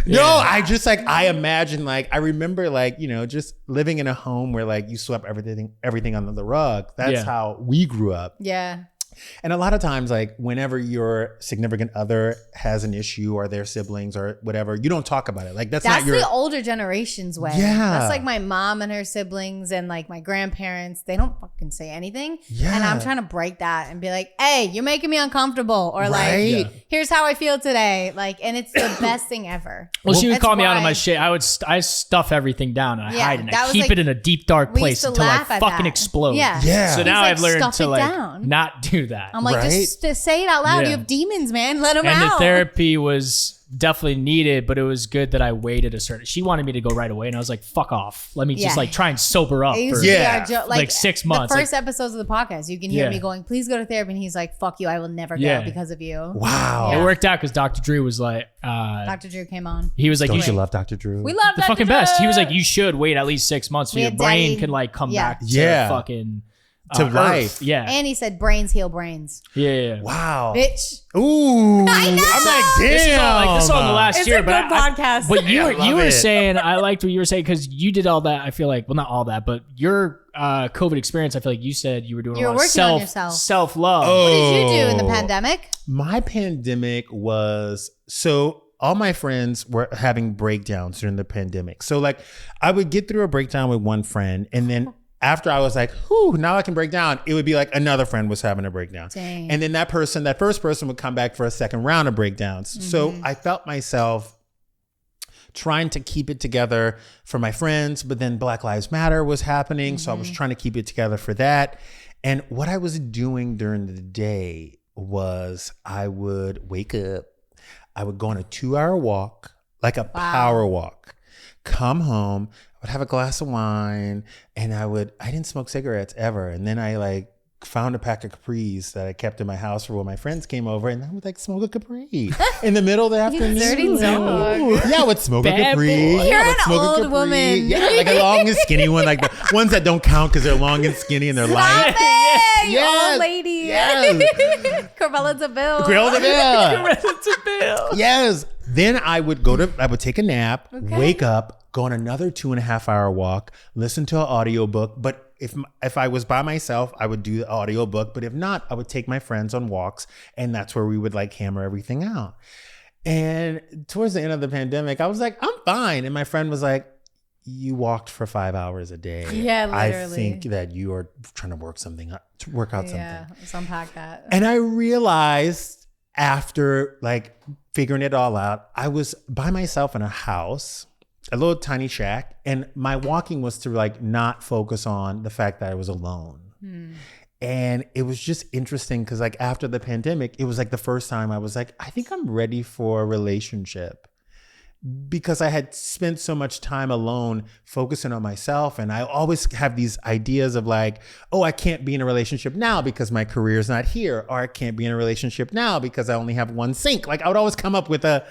No, I just like I imagine like I remember like just living in a home where like you swept everything under the rug. That's Yeah. how we grew up. Yeah. And a lot of times, like whenever your significant other has an issue or their siblings or whatever, you don't talk about it. Like that's That's not your. the older generation's way. Yeah. That's like my mom and her siblings and like my grandparents. They don't fucking say anything. Yeah. And I'm trying to break that and be like, hey, you're making me uncomfortable. Or Right? like, here's how I feel today. Like, and it's the best thing ever. Well, she would That's call me out on why- my shit. I stuff everything down and I Yeah, hide it. And that I was keep like- it in a deep dark We place used to until I laugh at fucking that. explode. Yeah. Yeah. So now He's I've like, learned stuff to it like down. not do that. I'm like, Right? just to say it out loud. Yeah. You have demons, man. Let them And out. the therapy was definitely needed, but it was good that I waited a certain. She wanted me to go right away, and I was like, "Fuck off! Let me just Yeah. like try and sober up." It used for to be Yeah. our joke. like 6 months. The first episodes of the podcast, you can hear Yeah. me going, please go to therapy. And he's like, fuck you. I will never go Yeah. because of you. Wow. It worked out because Dr. Drew was like, Dr. Drew came on. he was like, Don't you you love Dr. Drew? We love the Dr. fucking Drew. best. He was like, you should wait at least 6 months so We your had brain Daddy- can like come Yeah. back to Yeah. fucking To Earth. life. Yeah. And he said, brains heal brains. Yeah. Wow. Bitch. Ooh. I know. I'm like, damn. This is all in the last It's year, a but good podcast. But Yeah, I you love were it. saying, I liked what you were saying because you did all that. I feel like, well, not all that, but your COVID experience. I feel like you said you were doing You a were lot of working on yourself. self love. Oh. What did you do in the pandemic? My pandemic was so all my friends were having breakdowns during the pandemic. So like I would get through a breakdown with one friend and then after I was like, whew, now I can break down, it would be like another friend was having a breakdown. Dang. And then that first person would come back for a second round of breakdowns. So I felt myself trying to keep it together for my friends, but then Black Lives Matter was happening. So I was trying to keep it together for that. And what I was doing during the day was I would wake up, I would go on a 2-hour walk, like a power walk, come home, I would have a glass of wine, and I didn't smoke cigarettes ever. And then I like found a pack of Capris that I kept in my house for when my friends came over, and I would like smoke a Capri in the middle of the afternoon. dirty dog. Yeah, I would smoke a Bad Capri. boy. Yeah, You're I would an smoke a old Capri. woman. Yeah, like a long and skinny one, like the ones that don't count because they're long and skinny and they're light. Hey, you Yes. old lady. Yes. Corvella Deville. Grill the bill. It's a bill. Yes. Then I would take a nap, wake up, go on another 2.5-hour walk, listen to an audiobook. But if I was by myself, I would do the audiobook. But if not, I would take my friends on walks. And that's where we would like hammer everything out. And towards the end of the pandemic, I was like, I'm fine. And my friend was like, you walked for 5 hours a day. Yeah, I literally. think that you are trying to work out something. Yeah, let's unpack that. And I realized after like figuring it all out, I was by myself in a house, a little tiny shack, and my walking was to like not focus on the fact that I was alone. And it was just interesting because like after the pandemic, it was like the first time I was like, I think I'm ready for a relationship, because I had spent so much time alone focusing on myself. And I always have these ideas of like, oh, I can't be in a relationship now because my career is not here, or I can't be in a relationship now because I only have one sink. Like I would always come up with a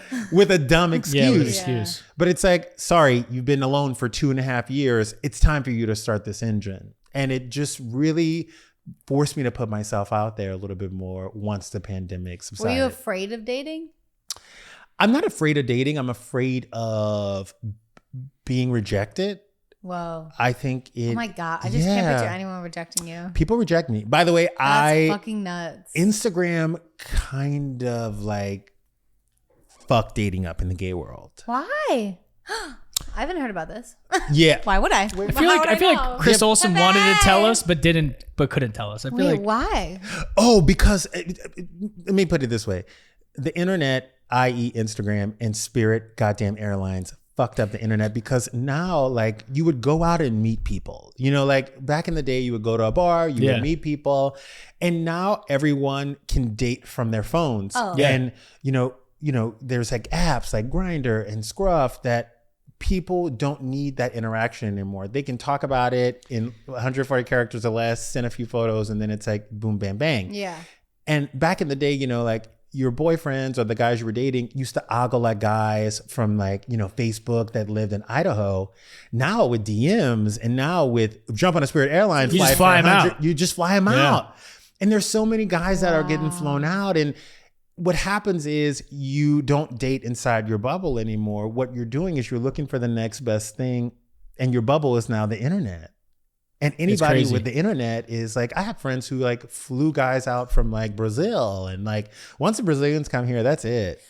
dumb excuse. Yeah. But it's like, sorry, you've been alone for 2.5 years. It's time for you to start this engine. And it just really forced me to put myself out there a little bit more once the pandemic subsided. Were you afraid of dating? I'm not afraid of dating. I'm afraid of being rejected. Whoa. I think it. Oh my God. I just can't picture anyone rejecting you. People reject me. By the way, That's fucking nuts. Instagram kind of like fucked dating up in the gay world. Why? I haven't heard about this. Yeah. Why would I? I feel like Chris Olsen wanted to tell us, but couldn't tell us. I feel like why? Oh, because let me put it this way: the internet, i.e., Instagram and Spirit goddamn Airlines, fucked up the internet, because now like you would go out and meet people. You know, like back in the day, you would go to a bar, you would meet people, and now everyone can date from their phones. Oh. Yeah. And you know, there's like apps like Grindr and Scruff that people don't need that interaction anymore. They can talk about it in 140 characters or less, send a few photos, and then it's like boom, bam, bang. Yeah. And back in the day, you know, like your boyfriends or the guys you were dating used to ogle at guys from like, you know, Facebook that lived in Idaho. Now with DMs and now with jump on a Spirit airline, You just fly 'em out. You just fly them out. And there's so many guys that are getting flown out. And what happens is you don't date inside your bubble anymore. What you're doing is you're looking for the next best thing, and your bubble is now the internet. And anybody with the internet is like, I have friends who like flew guys out from like Brazil, and like once the Brazilians come here, that's it.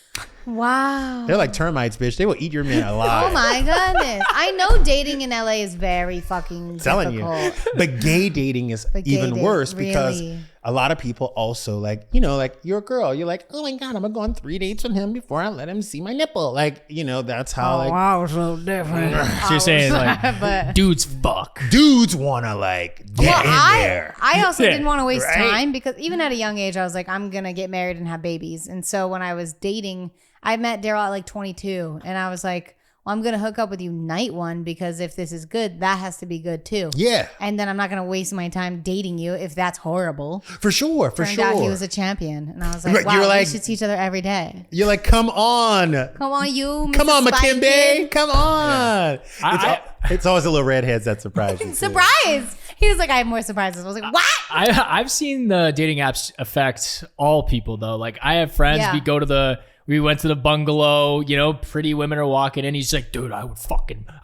Wow. They're like termites, bitch. They will eat your man alive. Oh my goodness. I know dating in LA is very fucking Telling difficult. you. But gay dating is even worse because really? a lot of people also like, you know, like you're a girl. You're like, oh my God, I'm going to go on 3 dates with him before I let him see my nipple. Like, you know, that's how like I was so different. So you're saying like But- dudes fuck. dudes want to like get in there. I also Yeah, didn't want to waste right? time, because even at a young age, I was like, I'm going to get married and have babies. And so when I was dating, I met Daryl at like 22, and I was like, well, I'm going to hook up with you night one, because if this is good, that has to be good too. Yeah, And then I'm not going to waste my time dating you if that's horrible. for sure. Turned out he was a champion. And I was like, Right, wow, you were like- we should see each other every day. You're like, come on. Come on, you, Mr. Come on, Spy McKimbe. Kid. Come on. I- It's always the little redheads that surprise you. too. Surprise! He was like, I have more surprises. I was like, what? I've seen the dating apps affect all people though. Like I have friends, Yeah. we went to the bungalow, you know, pretty women are walking in. He's like, dude, I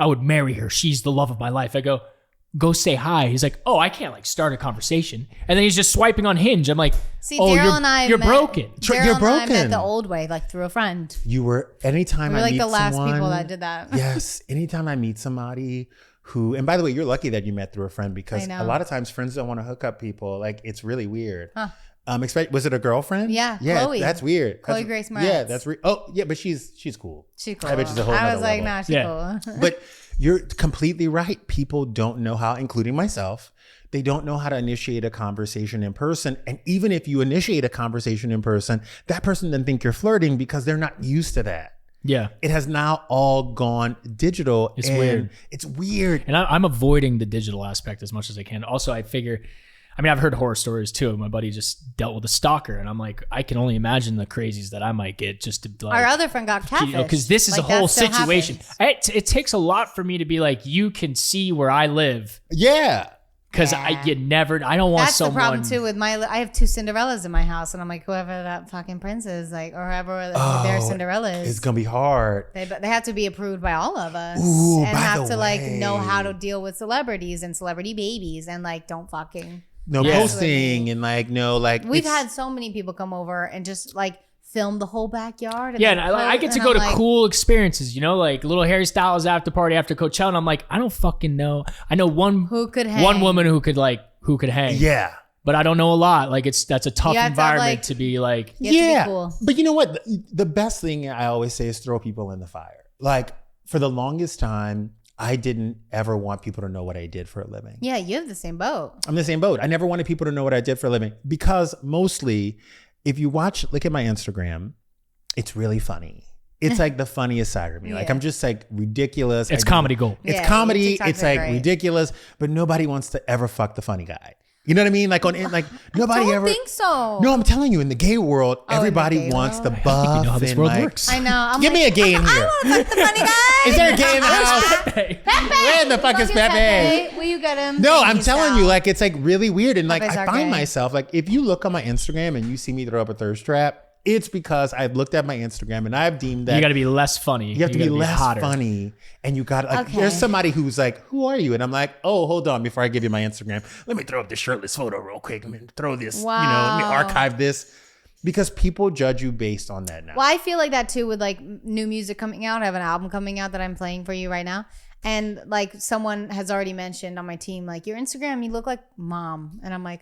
would marry her. She's the love of my life. I go say hi. He's like, oh, I can't like start a conversation. And then he's just swiping on Hinge. I'm like, See, oh, Daryl and I you're met, broken. Daryl You're and I met broken. the old way, like through a friend. You were, anytime We were I like meet the last someone, people that did that. Yes. Anytime I meet somebody who, and by the way, you're lucky that you met through a friend, because I know. a lot of times friends don't want to hook up people. Like it's really weird. Huh. Was it a girlfriend? Yeah, Yeah, Chloe. that's weird. Chloe That's- Grace Moretz. Yeah, that's oh yeah, but she's cool. She's cool. I bet she's a whole I nother was like, level. nah, she's Yeah. cool. But you're completely right. People don't know how, including myself, they don't know how to initiate a conversation in person. And even if you initiate a conversation in person, that person doesn't think you're flirting because they're not used to that. Yeah. It has now all gone digital. It's and weird. It's weird. And I'm avoiding the digital aspect as much as I can. Also, I figure, I mean, I've heard horror stories too. My buddy just dealt with a stalker, and I'm like, I can only imagine the crazies that I might get just to like. Our other friend got catfished. Because this is Like, a whole that still situation. happens. It takes a lot for me to be like, you can see where I live, Yeah. because Yeah. I don't want That's someone. the problem too with I have 2 Cinderellas in my house, and I'm like, whoever that fucking prince is, like, or whoever their Cinderella is, It's going to be hard. they have to be approved by all of us, Ooh, and by have the to like know way. how to deal with celebrities and celebrity babies, and like don't fucking. No Yeah. posting and like, no, like. We've it's- had so many people come over and just like film the whole backyard. And Yeah, then and I get to and go I'm to like, cool experiences, you know, like little Harry Styles after party after Coachella. And I'm like, I don't fucking know. I know one Who could hang? one woman who could hang. Yeah. but I don't know a lot. Like that's a tough You have to, environment like- to be like, You have to be Yeah, cool. but you know what? The best thing I always say is throw people in the fire. Like for the longest time, I didn't ever want people to know what I did for a living. Yeah, you have the same boat. I'm in the same boat. I never wanted people to know what I did for a living because mostly, if you look at my Instagram, it's really funny. It's like the funniest side of me. Like Yeah. I'm just like ridiculous. it's comedy gold. It's Yeah, your comedy. TikToks It's are like great. ridiculous, but nobody wants to ever fuck the funny guy. You know what I mean? Like nobody I don't ever. think so. No, I'm telling you, in the gay world, the everybody gay wants world? the buff. You know how this and world like, works. I know. I'm Give like, me a gay in here. I want to fuck the funny guy. Is there a gay in the house? Pepe. Where the fuck is Fucking Pepe? Will you get him? No, Thank I'm you, telling Sal. you, like it's like really weird, and like Pepe's I our find gay. myself like if you look on my Instagram and you see me throw up a thirst trap, it's because I've looked at my Instagram and I've deemed that You got to be less funny. you have to be gotta less hotter. funny, and you got like Okay. there's somebody who's like, "Who are you?" And I'm like, "Oh, hold on, before I give you my Instagram, let me throw up this shirtless photo real quick. Let me throw this, let me Wow. archive this." Because people judge you based on that now. Well, I feel like that too with like new music coming out. I have an album coming out that I'm playing for you right now. And like someone has already mentioned on my team, like your Instagram, you look like mom. And I'm like,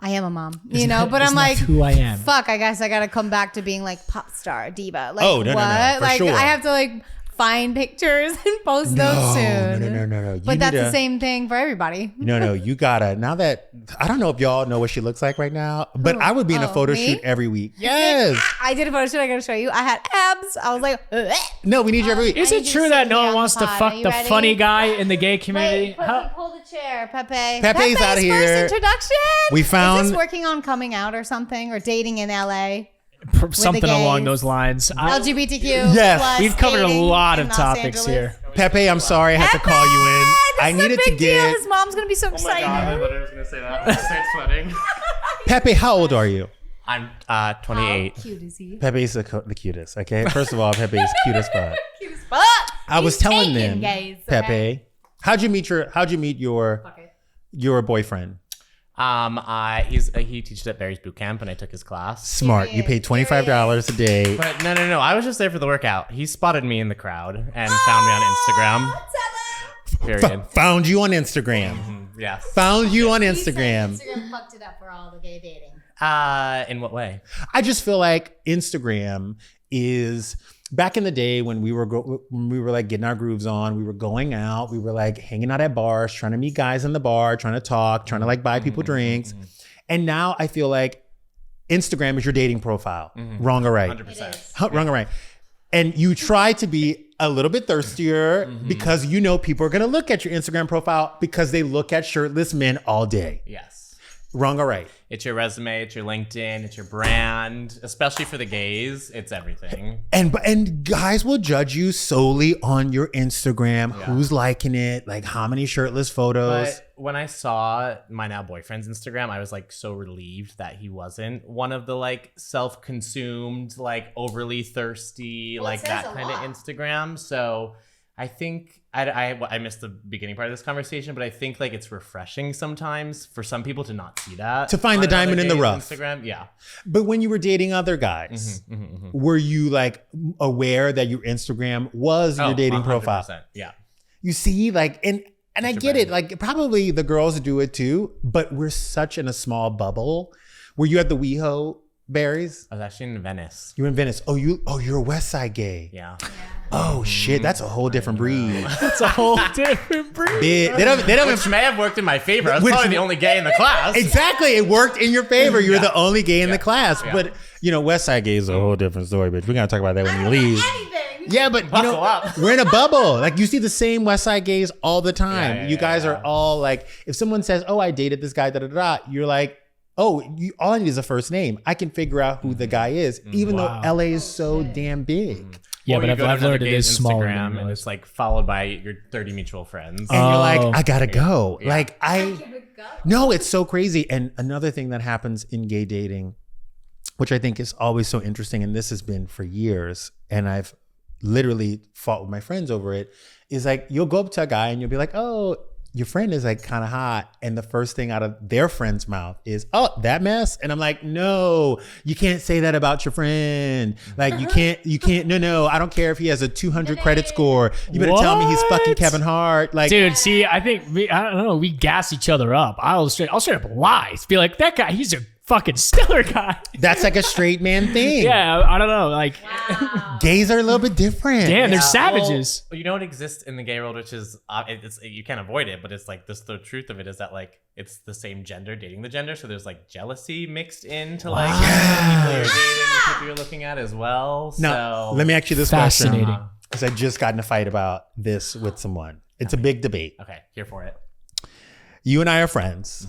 I am a mom, you know, but I'm Isn't like, that who I am. fuck, I guess I got to come back to being like pop star diva. Like, Oh, no, what? for Like sure. I have to like find pictures and post those soon. No. But that's the same thing for everybody. No, you gotta. Now that I don't know if y'all know what she looks like right now, but I would be in a Oh, photo me? shoot every week. Yes. I did a photo shoot. I got to show you. I had abs. I was like, "Ugh." No, we need you every week. Is I it need you true to that sit no here one on wants the to pod. fuck Are you the ready? funny guy in the gay community? Wait, pull the chair, Pepe. Pepe's outta here. First introduction. We Is found- this working on coming out or something, or dating in LA? Something along gays. those lines. LGBTQ. Yes. plus We've covered a dating lot in of Los topics Angeles. here. Pepe, I'm sorry I had to call you in. This I is a needed to big deal. get His mom's gonna be so excited. literally was gonna say that. I started sweating. Pepe. How old are you? I'm How 28. cute is he? Pepe's the cutest. Okay, first of all, Pepe's cute as fuck. Cute as fuck. I was He's telling taken, them, guys, Pepe, okay? how'd you meet your boyfriend? He teaches at Barry's boot camp, and I took his class. Smart. You paid $25 a day. But no. I was just there for the workout. He spotted me in the crowd and found me on Instagram. Period. Found you on Instagram. Yes. Found you on Instagram. Instagram fucked it up for all the gay dating. In what way? I just feel like Instagram is back in the day when we were like getting our grooves on, we were going out, we were like hanging out at bars, trying to meet guys in the bar, trying to talk, trying to like buy people drinks. And now I feel like Instagram is your dating profile. Wrong or right? 100%. Wrong or right? And you try to be a little bit thirstier because you know people are going to look at your Instagram profile because they look at shirtless men all day. Yes. Wrong or right? It's your resume, it's your LinkedIn, it's your brand, especially for the gays. It's everything. And guys will judge you solely on your Instagram, who's liking it, like how many shirtless photos. But when I saw my now boyfriend's Instagram, I was like so relieved that he wasn't one of the like self-consumed, like overly thirsty, Well, it like says that a kind of lot. Instagram. So I think I missed the beginning part of this conversation, but I think like it's refreshing sometimes for some people to not see that. To find the on another diamond in the gay's rough. Instagram, yeah. But when you were dating other guys, were you like aware that your Instagram was your dating 100%, profile? Yeah. You see, like, and I get it. Like, probably the girls do it too, but we're such in a small bubble. Were you at the WeHo Berries? I was actually in Venice. You were in Venice. You're a West Side gay. Yeah. Oh shit, that's a whole different breed. It's a whole different breed. They don't Which may have worked in my favor. I was Which- probably the only gay in the class. Exactly, it worked in your favor. You're the only gay in the class. Yeah. But West Side gay is a whole different story. Bitch, we're gonna talk about that when you leave. Yeah, but Buckle up. we're in a bubble. Like you see the same West Side gays all the time. Yeah, you guys are all like, if someone says, "Oh, I dated this guy," you're like, "Oh, all I need is a first name. I can figure out who the guy is," even though LA is so damn big. Yeah, Or but you I've go to another learned it gay's is smaller. Instagram than and it it's like followed by your 30 mutual friends. And you're like, Oh. I gotta go. Yeah. Like no, it's so crazy. And another thing that happens in gay dating, which I think is always so interesting, and this has been for years, and I've literally fought with my friends over it, is like you'll go up to a guy and you'll be like, "Oh, your friend is like kind of hot. And the first thing out of their friend's mouth is, oh, that mess. And I'm like, no, you can't say that about your friend. Like you can't, no, I don't care if he has a 200 credit score. You better tell me he's fucking Kevin Hart. Like, dude, see, I think I don't know. We gas each other up. I'll straight up lie. Be like, that guy, he's a fucking stellar guy. that's like a straight man thing. Yeah, I don't know. Like, Gays are a little bit different. damn, they're savages. Well, you know what exists in the gay world, which is you can't avoid it, but it's like this. The truth of it is that like it's the same gender dating the gender, so there's like jealousy mixed into like people you're dating and people you're looking at as well. Now, So let me ask you this Fascinating. question. Because I just got in a fight about this with someone. It's a big debate. okay, here for it. You and I are friends.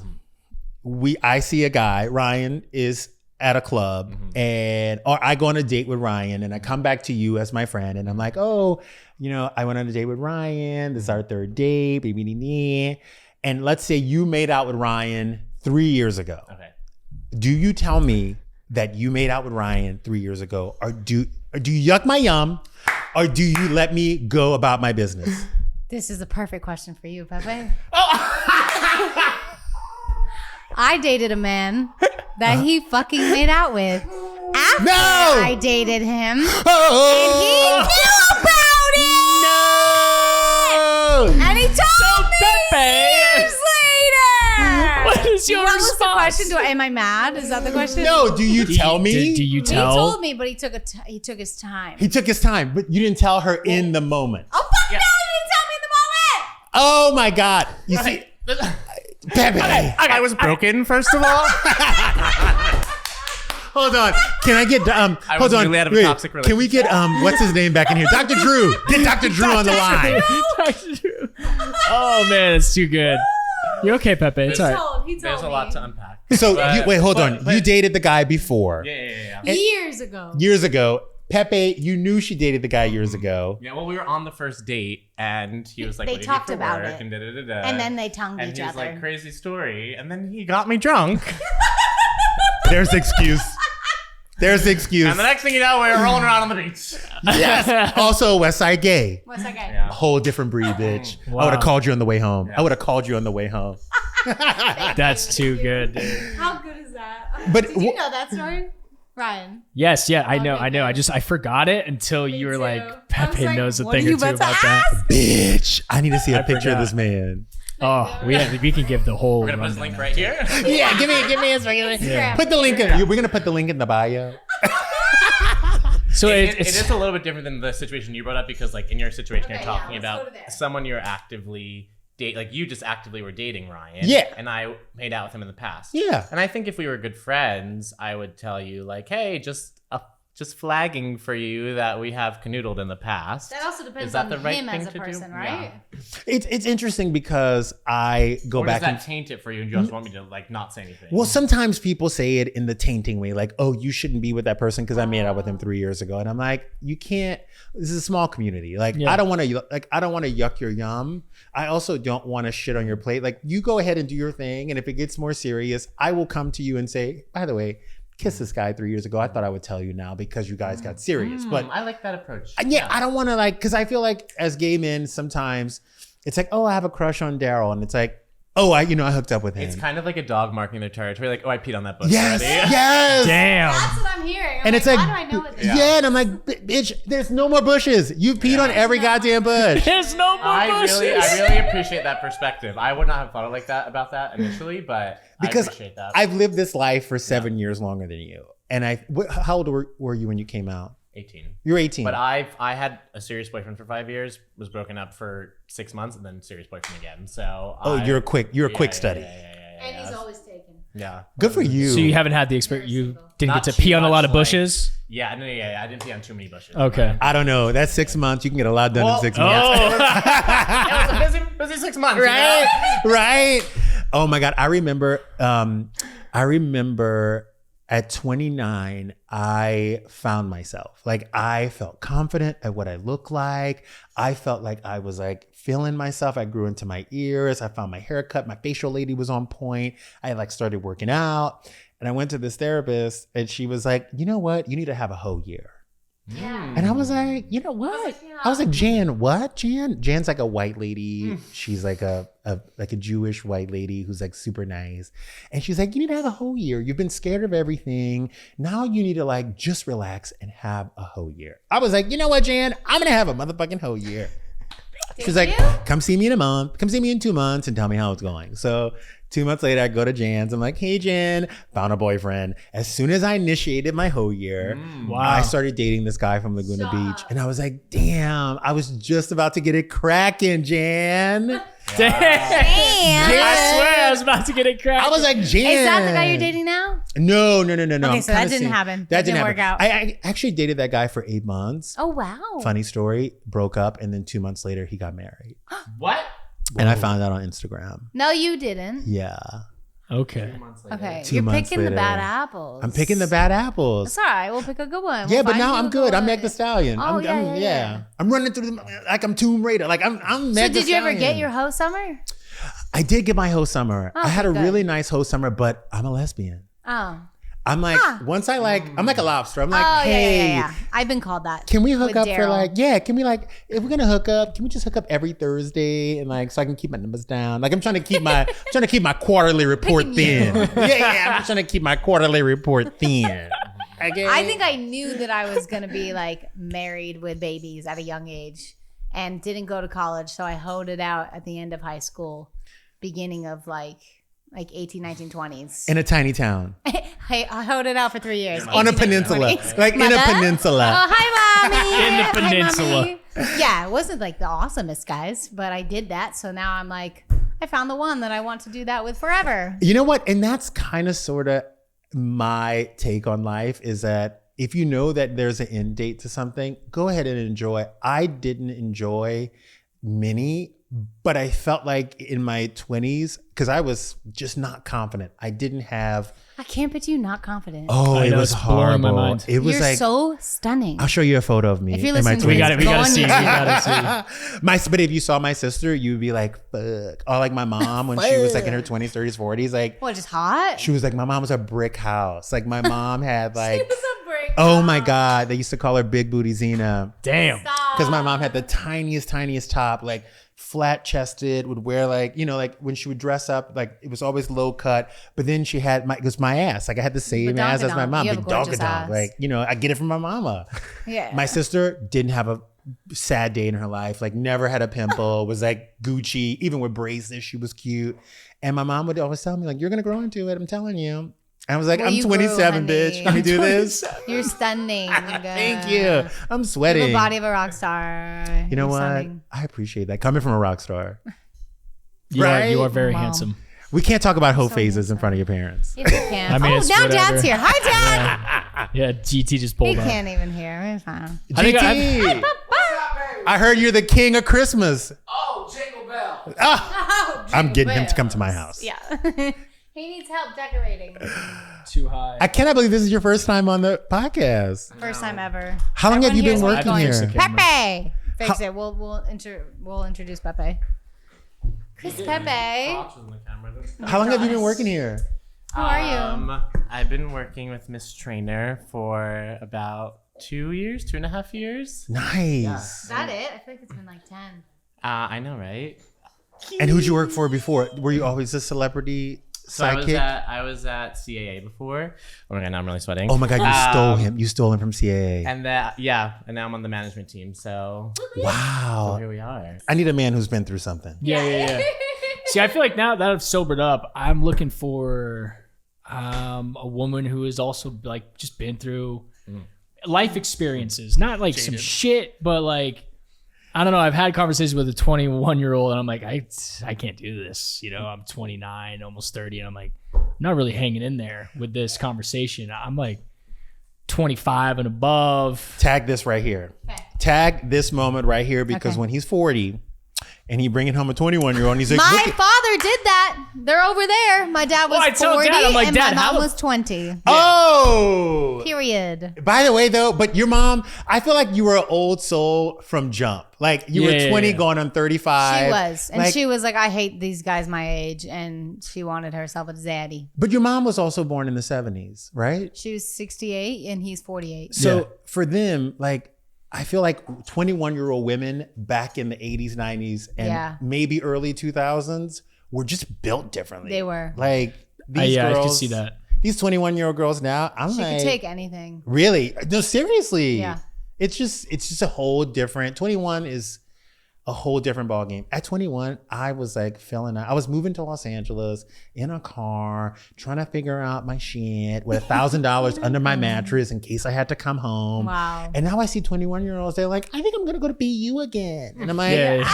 I see a guy, Ryan is at a club or I go on a date with Ryan and I come back to you as my friend and I'm like, oh, I went on a date with Ryan. This is our third date, baby. And let's say you made out with Ryan 3 years ago. Okay. Do you tell me that you made out with Ryan 3 years ago or do you yuck my yum or do you let me go about my business? This is a perfect question for you, Pepe. I dated a man that he fucking made out with after I dated him. And he knew about it! No! And he told me Pepe. years later! What is your What was the response? question? Am I mad? Is that the question? No, do you tell me? Do you He tell? told me, but he took his time. He took his time, but you didn't tell her in the moment. Oh, fuck no, you didn't tell me in the moment! Oh my God. You see, Pepe. I was broken, first of all. Hold on. Can I get, hold on. really out of a Wait, toxic can we get, what's his name back in here? Dr. Drew. Get Dr. Drew on the line. Oh man, it's too good. You're okay, Pepe. It's all right. He told There's a me. lot to unpack. So, But- wait, hold on. but- You dated the guy before. Yeah. Years ago. Years ago. Pepe, you knew she dated the guy years ago. Yeah, well, we were on the first date, and he was like, They "What do you talked do for about work?" it. And da-da-da-da. And then they tongued and each he was other. like, "Crazy story," and then he got me drunk. There's the excuse. There's the excuse. And the next thing you know, we were rolling around on the beach. Yes. Also, West Side Gay. What's that guy? Yeah. A whole different breed, bitch. I Wow. would have called you on the way home. Yeah. I would have called you on the way home. That's too good, dude. How good is that? But Did you know that story? Ryan. Yes, yeah, I know. Okay. I forgot it until you were too. like, I was Pepe like, knows a what thing are you or two about to about that. ask? Bitch, I need to see a picture of forgot. this man. Oh, we can give the whole. We're gonna put his rundown link now. right here. Yeah, give me his regular. Instagram. Put the link in. We're gonna put the link in the bio. So It it's is a little bit different than the situation you brought up because, like, in your situation, Okay, you're talking yeah, let's go about to there. someone you're actively like you just actively were dating Ryan. Yeah. And I made out with him in the past. Yeah. And I think if we were good friends, I would tell you like, hey, just flagging for you that we have canoodled in the past. That also depends Is that on the right him thing as a to do? person, right? It's interesting because I go Or back does that and taint it for you and you just want me to like not say anything? well, sometimes people say it in the tainting way, like, "Oh, you shouldn't be with that person because I made out with him 3 years ago," and I'm like, "You can't. This is a small community. Like, Yeah. I don't want to yuck your yum. I also don't want to shit on your plate. Like, you go ahead and do your thing, and if it gets more serious, I will come to you and say, by the way, kissed this guy 3 years ago. I thought I would tell you now because you guys got serious, but." I like that approach. Yeah, I don't want to because I feel like as gay men, sometimes it's like, oh, I have a crush on Daryl. And it's like, oh, I hooked up with him. It's kind of like a dog marking their territory. Like, oh, I peed on that bush yes, already. yes. damn. That's what I'm hearing. I'm And it's like, why do I know it? yeah. And I'm like, bitch, there's no more bushes. You peed on every goddamn bush. There's no more I bushes. really appreciate that perspective. I would not have thought like that about that initially, but Because I appreciate that. I've lived this life for 7 years longer than you. And how old were you when you came out? 18. You were 18. But I had a serious boyfriend for 5 years, was broken up for 6 months, and then serious boyfriend again. So you're a quick study. And he's always taken. Yeah. Good for you. So you haven't had the experience. You didn't Not get to too pee on a much, lot of like- bushes. Yeah, no, I didn't pee on too many bushes. Okay. I don't know. That's 6 months. You can get a lot done in 6 months. Oh, It was a busy 6 months. you know? Right? Right? Oh my God. I remember at 29, I found myself. Like, I felt confident at what I looked like. I felt like I was like feeling myself. I grew into my ears. I found my haircut. My facial lady was on point. I like started working out. And I went to this therapist and she was like, you know what? You need to have a whole year. And I was like, you know what? I was like, Jan, what? Jan's like a white lady. She's like a Jewish white lady who's like super nice. And she's like, you need to have a whole year. You've been scared of everything. Now you need to like just relax and have a whole year. I was like, you know what, Jan? I'm gonna have a motherfucking whole year. She's like, come see me in a month. Come see me in 2 months and tell me how it's going. So 2 months later, I go to Jan's. I'm like, hey, Jan, found a boyfriend. As soon as I initiated my whole year, I started dating this guy from Laguna Beach. And I was like, damn, I was just about to get it cracking, Jan. Damn. I swear I was about to get it cracked. I was like, Jan. Is that the guy you're dating now? No. Okay, so that didn't happen. That didn't work out. I actually dated that guy for 8 months. Oh, wow. Funny story, broke up. And then 2 months later, he got married. What? And I found out on Instagram. No, you didn't. Yeah. Okay. Okay, 2 you're months picking the later. bad apples. I'm picking the bad apples. It's all right. We'll pick a good one. Yeah, We'll but find now you I'm a good. I'm one. Meg the Stallion. Oh, yeah. I'm running through like I'm Tomb Raider. Like I'm Meg the So did you ever Stallion. get your hoe summer? I did get my hoe summer. Oh, I had a good. really nice hoe summer, but I'm a lesbian. Oh. I'm like, once I like, I'm like a lobster. I'm like, Oh, hey, yeah. I've been called that. can we hook with up for Daryl. like, can we like, if we're gonna hook up, can we just hook up every Thursday and like, so I can keep my numbers down? Like I'm trying to keep my quarterly report Picking thin. I'm just trying to keep my quarterly report thin. Okay? I think I knew that I was going to be like married with babies at a young age and didn't go to college. So I hoed it out at the end of high school, beginning of like 18, 19, 20s. in a tiny town. I hoed it out for 3 years. On a 18, 19, peninsula. 20s. Like in a Mother? peninsula. Oh, hi, mommy. In the Hi, peninsula. mommy. Yeah, it wasn't like the awesomest guys, but I did that. So now I'm like, I found the one that I want to do that with forever. You know what? And that's kind of sort of my take on life is that if you know that there's an end date to something, go ahead and enjoy. I didn't enjoy many, but I felt like in my 20s, because I was just not confident. I didn't have. I can't put you not confident. Oh, I it know, was it's blowing my horrible. mind. It was You're like. so stunning. I'll show you a photo of me If you're in my listening 20s. to We gotta see. We Go on gotta see. But if you saw my sister, you'd be like, fuck. Or like my mom when she was like in her 20s, 30s, 40s, like What, just hot? she was like, my mom was a brick house. Like my mom had like, It was a break. oh my God, they used to call her Big Booty Zena. Damn. Because my mom had the tiniest top, like flat chested, would wear like, you know, like when she would dress up, like it was always low cut. But then she had it was my ass. Like I had the same ass as my Badonkadonk. mom. You Big have a gorgeous donkadonk. ass. Like, you know, I get it from my mama. Yeah. My sister didn't have a sad day in her life, like never had a pimple, was like Gucci, even with braces, she was cute. And my mom would always tell me, like, you're gonna grow into it, I'm telling you. I was like, Well, I'm you 27, grew, bitch. honey. Can we do this? You're stunning. Thank you. I'm You sweating. have a body of a rock star. You know You're what? stunning. I appreciate that. Coming from a rock star. You Right? are very Mom. handsome. We can't talk about hoe phases in front of your parents. Yes, you can. I mean, oh, it's now whatever. Dad's here. Hi, Dad. Yeah, GT just He pulled up. can't even hear. It's fine. I think GT, I heard you're the king of Christmas. Oh, Jingle Bell. Ah, I'm getting him to come to my house. Yeah. He needs help decorating. Too high. I cannot believe this is your first time on the podcast. First time ever. How long have you been Everyone working here's here? what's going. Pepe. Fix it. We'll introduce Pepe. Chris Pepe. How long have you been working here? Who are you? I've been working with Miss Trainor for about 2 years, 2.5 years. Nice. Is that it? I feel like it's been like 10. I know, right? And who'd you work for before? Were you always a celebrity So sidekick? I was at CAA before. Oh my god, now I'm really sweating. Oh my God, you stole him. You stole him from CAA. And that, yeah, and now I'm on the management team. So Wow. here we are. I need a man who's been through something. Yeah. See, I feel like now that I've sobered up, I'm looking for a woman who has also like just been through life experiences, not like some shit, but like I don't know. I've had conversations with a 21-year-old, and I'm like, I can't do this. You know, I'm 29, almost 30, and I'm like, I'm not really hanging in there with this conversation. I'm like 25 and above. Tag this right here. Okay. Tag this moment right here because Okay. when he's 40 and he bringing home a 21-year-old, and he's like, My look at- father did that. They're over there. My dad was I told 40 Dad, I'm like, and Dad, my mom how- was 20. oh. Period. By the way, though, but your mom, I feel like you were an old soul from jump. Like you were 20 going on 35. She was. And like, she was like, I hate these guys my age. And she wanted herself a zaddy. But your mom was also born in the 70s, right? She was 68 and he's 48. So for them, like, I feel like 21-year-old women back in the 80s, 90s, and maybe early 2000s were just built differently. They were. Like these girls. I can see that. These 21-year-old girls now, She could take anything. Really? No, seriously. Yeah. It's just a whole different, 21 is a whole different ball game. At 21, I was like I was moving to Los Angeles in a car, trying to figure out my shit with $1,000 under my mattress in case I had to come home. Wow. And now I see 21-year-olds, they're like, I think I'm going to go to BU again. And I'm like,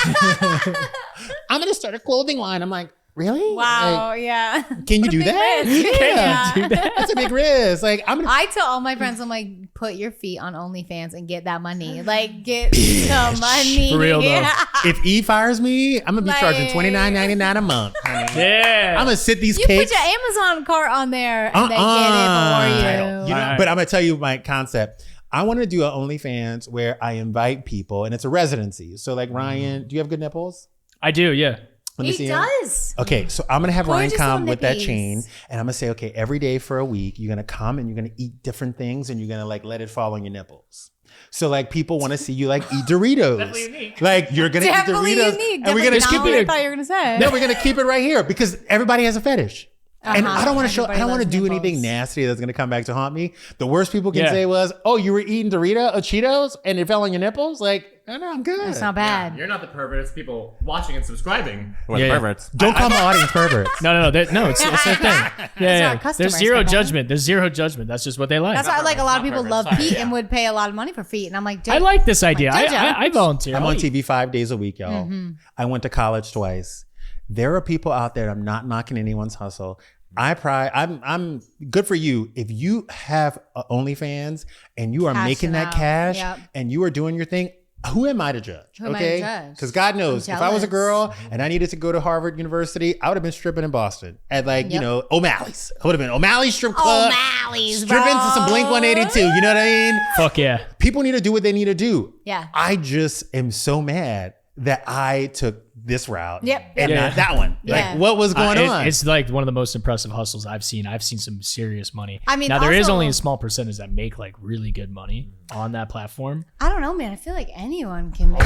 I'm going to start a clothing line. I'm like, really? Wow, Like, yeah. can you do that? Yeah. Do that. That's a big risk. Like, I tell all my friends, I'm like, put your feet on OnlyFans and get that money. Like, get the money. For real, though. Yeah. If E fires me, I'm gonna be charging Like- $29.99 a month. honey. Yeah. I'm gonna sit these You cakes. put your Amazon cart on there and they get it for you. You know, but I'm gonna tell you my concept. I want to do an OnlyFans where I invite people, and it's a residency. So, like Ryan, do you have good nipples? I do, yeah. Let me He see them. does. Okay, so I'm gonna have Gorgeous Ryan come little with that nippies. chain, and I'm gonna say, okay, every day for a week, you're gonna come and you're gonna eat different things, and you're gonna like let it fall on your nipples. So like people want to see you like eat Doritos. Definitely unique. Like you're gonna Definitely eat Doritos, unique. and we're gonna skip Definitely not what I it. thought you were gonna say. No, we're gonna keep it right here because everybody has a fetish. And I don't want to show. I Everybody don't want to loves do nipples. anything nasty that's gonna come back to haunt me. The worst people can Yeah. say was, "Oh, you were eating Cheetos, and it fell on your nipples." Like, no, I'm good. It's not bad. You're not the pervert. It's people watching and subscribing. We're Yeah. the perverts. Don't call my audience perverts. No, it's the thing. Yeah, our customers, There's zero Papa. judgment. There's zero judgment. That's just what they like. That's why like a lot of people love Sorry, feet yeah. and would pay a lot of money for feet. And I'm like, dude, I like this idea. Like, I volunteer. I'm I on like- TV 5 days a week, y'all. Mm-hmm. I went to college twice. There are people out there. I'm not knocking anyone's hustle. I'm good for you. If you have OnlyFans and you are Cashing making that out. cash Yep. and you are doing your thing, who am I to judge? Who am I to okay, judge? because God knows, I'm if I was a jealous. girl and I needed to go to Harvard University, I would have been stripping in Boston at like Yep. O'Malley's. I would have been O'Malley's strip club. O'Malley's, stripping to some bro. Blink 182. You know what I mean? Fuck yeah. People need to do what they need to do. Yeah. I just am so mad that I took this route Yep. and Yeah. not that one. Yeah. Like, what was going on? It's like one of the most impressive hustles I've seen. I've seen some serious money. I mean, now there is also- only a small percentage that make like really good money on that platform. I don't know, man. I feel like anyone can make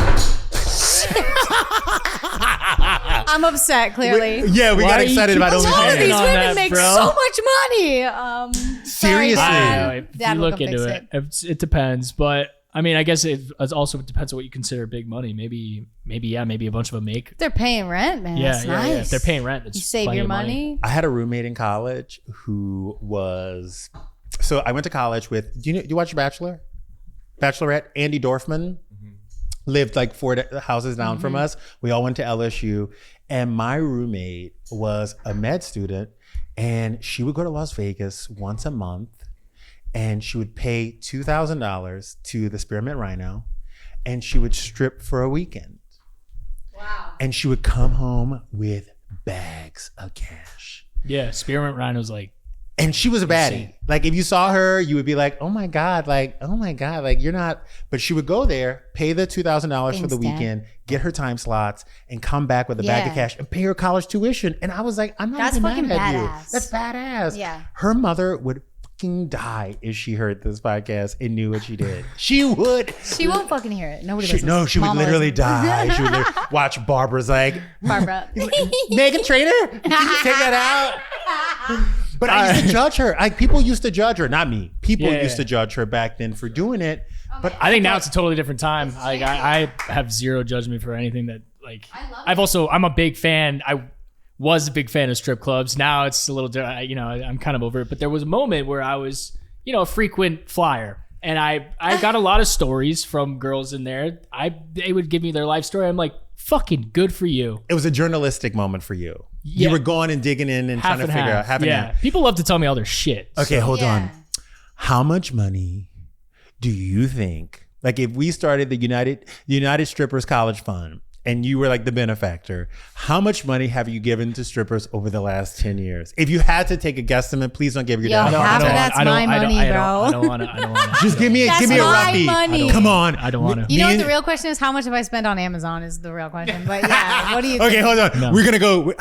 I'm upset, clearly. Yeah, we Why got are you excited about keeping All of OnlyFans. these on women that, make bro? so much money. Sorry, Seriously. Dad. If Dad you will look come into fix it, it depends. But I mean, I guess it also depends on what you consider big money. Maybe a bunch of them make. They're paying rent, man. Yeah, That's yeah, nice. yeah. If they're paying rent, that's You save plenty your of money. I had a roommate in college who was. So I went to college with. Do you watch Bachelor? Bachelorette. Andy Dorfman lived like 4 houses down from us. We all went to LSU, and my roommate was a med student, and she would go to Las Vegas once a month, and she would pay $2,000 to the Spearmint Rhino, and she would strip for a weekend. Wow. And she would come home with bags of cash. Yeah, Spearmint Rhino's like. And she was a baddie. Insane. Like if you saw her, you would be like, oh my God, like you're not. But she would go there, pay the $2,000 for the Thanks, Dad. weekend, get her time slots, and come back with a bag of Yeah. cash and pay her college tuition. And I was like, I'm not That's even fucking mad at you. badass. That's badass. Yeah. Her mother would fucking die if she heard this podcast and knew what she did. She would. She won't fucking hear it. Nobody listens. No, she would Mama literally listens. die. She would literally watch Barbara's like, Barbara. Meghan Trainor? Did you take that out? But I used to judge her. Like people used to judge her, not me. People Yeah. used to judge her back then for doing it. But I think now it's a totally different time. Like I have zero judgment for anything that like. I'm a big fan. I was a big fan of strip clubs. Now it's a little different. I'm kind of over it. But there was a moment where I was, a frequent flyer. And I got a lot of stories from girls in there. They would give me their life story. I'm like, fucking good for you. it was a journalistic moment for you. Yeah. You were going and digging in and trying to figure out half and half. People love to tell me all their shit. Okay, hold Yeah. on. How much money do you think? Like if we started the United Strippers College Fund and you were like the benefactor, how much money have you given to strippers over the last 10 years? If you had to take a guesstimate, please don't give your Yo, dad. half of that's my money, bro. I don't want to. Just give me a That's my roughie. money. Come on. I don't want to. You know Me what the and- real question is? How much have I spent on Amazon is the real question. But yeah, what do you Okay, think? hold on. No. We're gonna go.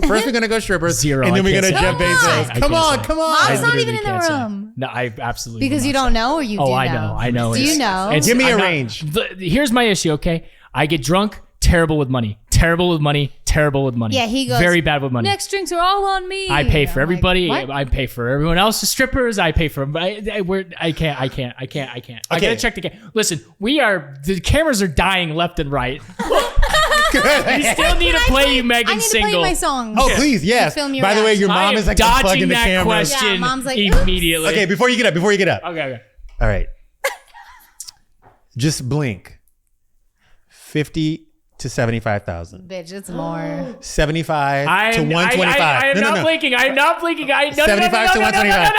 First, we're gonna go strippers. Zero. And then we're I gonna can't Jeff say. Bezos. I Come can't on, say. come on. Mom's I not literally even in the can't say. room. No, I absolutely Because will you not don't say. know or you do Oh, I know? know. I know. Do you know? Give me a I'm not- range. Here's my issue, okay? I get drunk, terrible with money. Terrible with money. Terrible with money. Yeah, he goes, very bad with money. Next drinks are all on me. I pay for I'm like, everybody. what? I pay for everyone else's strippers. I pay for. I can't. I gotta check the camera. Listen, the cameras are dying left and right. We still need to play you I Megan need to play single. my song. Oh, please, yes. Film your By the way, your I mom am is like dodging unplugging the that camera. question Yeah, mom's like, oops. immediately. Okay, before you get up. Okay. All right. Just blink. 50 to 75,000. Bitch, it's more. 75 I to am 125. I am No, no, not no. blinking. I am not blinking. I no, 75 to 125.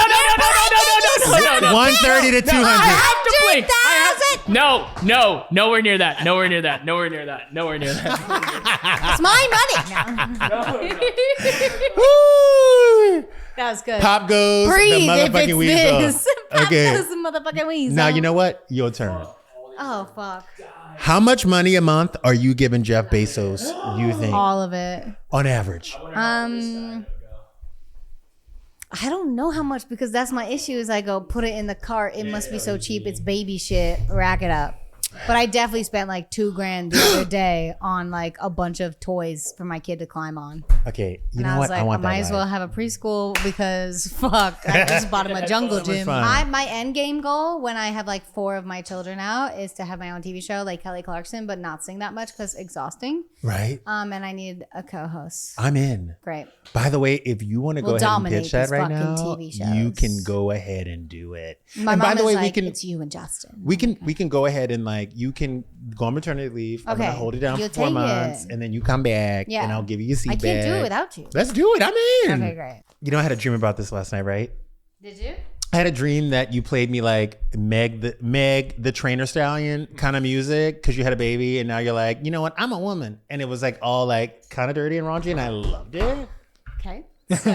No. 130 to 200. I have to blink. 2,000. No, nowhere near that. It's my money. No. Woo! That was good. Pop goes Breathe the if motherfucking it's weasel. this. Pop Okay. goes the motherfucking weasel. Now, you know what? Your turn. Oh, fuck. How much money a month are you giving Jeff Bezos, you think, All of it. on average? I don't know how much because that's my issue is I go put it in the cart. It must be so cheap. It's baby shit. Rack it up. But I definitely spent like $2,000 the other day on like a bunch of toys for my kid to climb on. Okay, you And know I was what? like, I want that might as well life. have a preschool because fuck, I just bought him a jungle so much gym. fun. My end game goal when I have like 4 of my children out is to have my own TV show like Kelly Clarkson, but not sing that much because exhausting. Right? And I need a co-host. I'm in. Great. By the way, if you want to We'll go ahead and dominate pitch that these right fucking now, TV shows. you can go ahead and do it. My and mom by the is way, like, we can it's you and Justin. we can go ahead and like you can go on maternity leave. I'm gonna Okay. hold it down You'll for 4 take months, it. and then you come back, Yeah. and I'll give you your seat I can't do it without you. Let's do it. I'm in. Okay, great. You know, I had a dream about this last night, right? Did you? I had a dream that you played me like Meg the Trainor Stallion kind of music because you had a baby, and now you're like, you know what? I'm a woman, and it was like all like kind of dirty and raunchy, and I loved it. Okay. So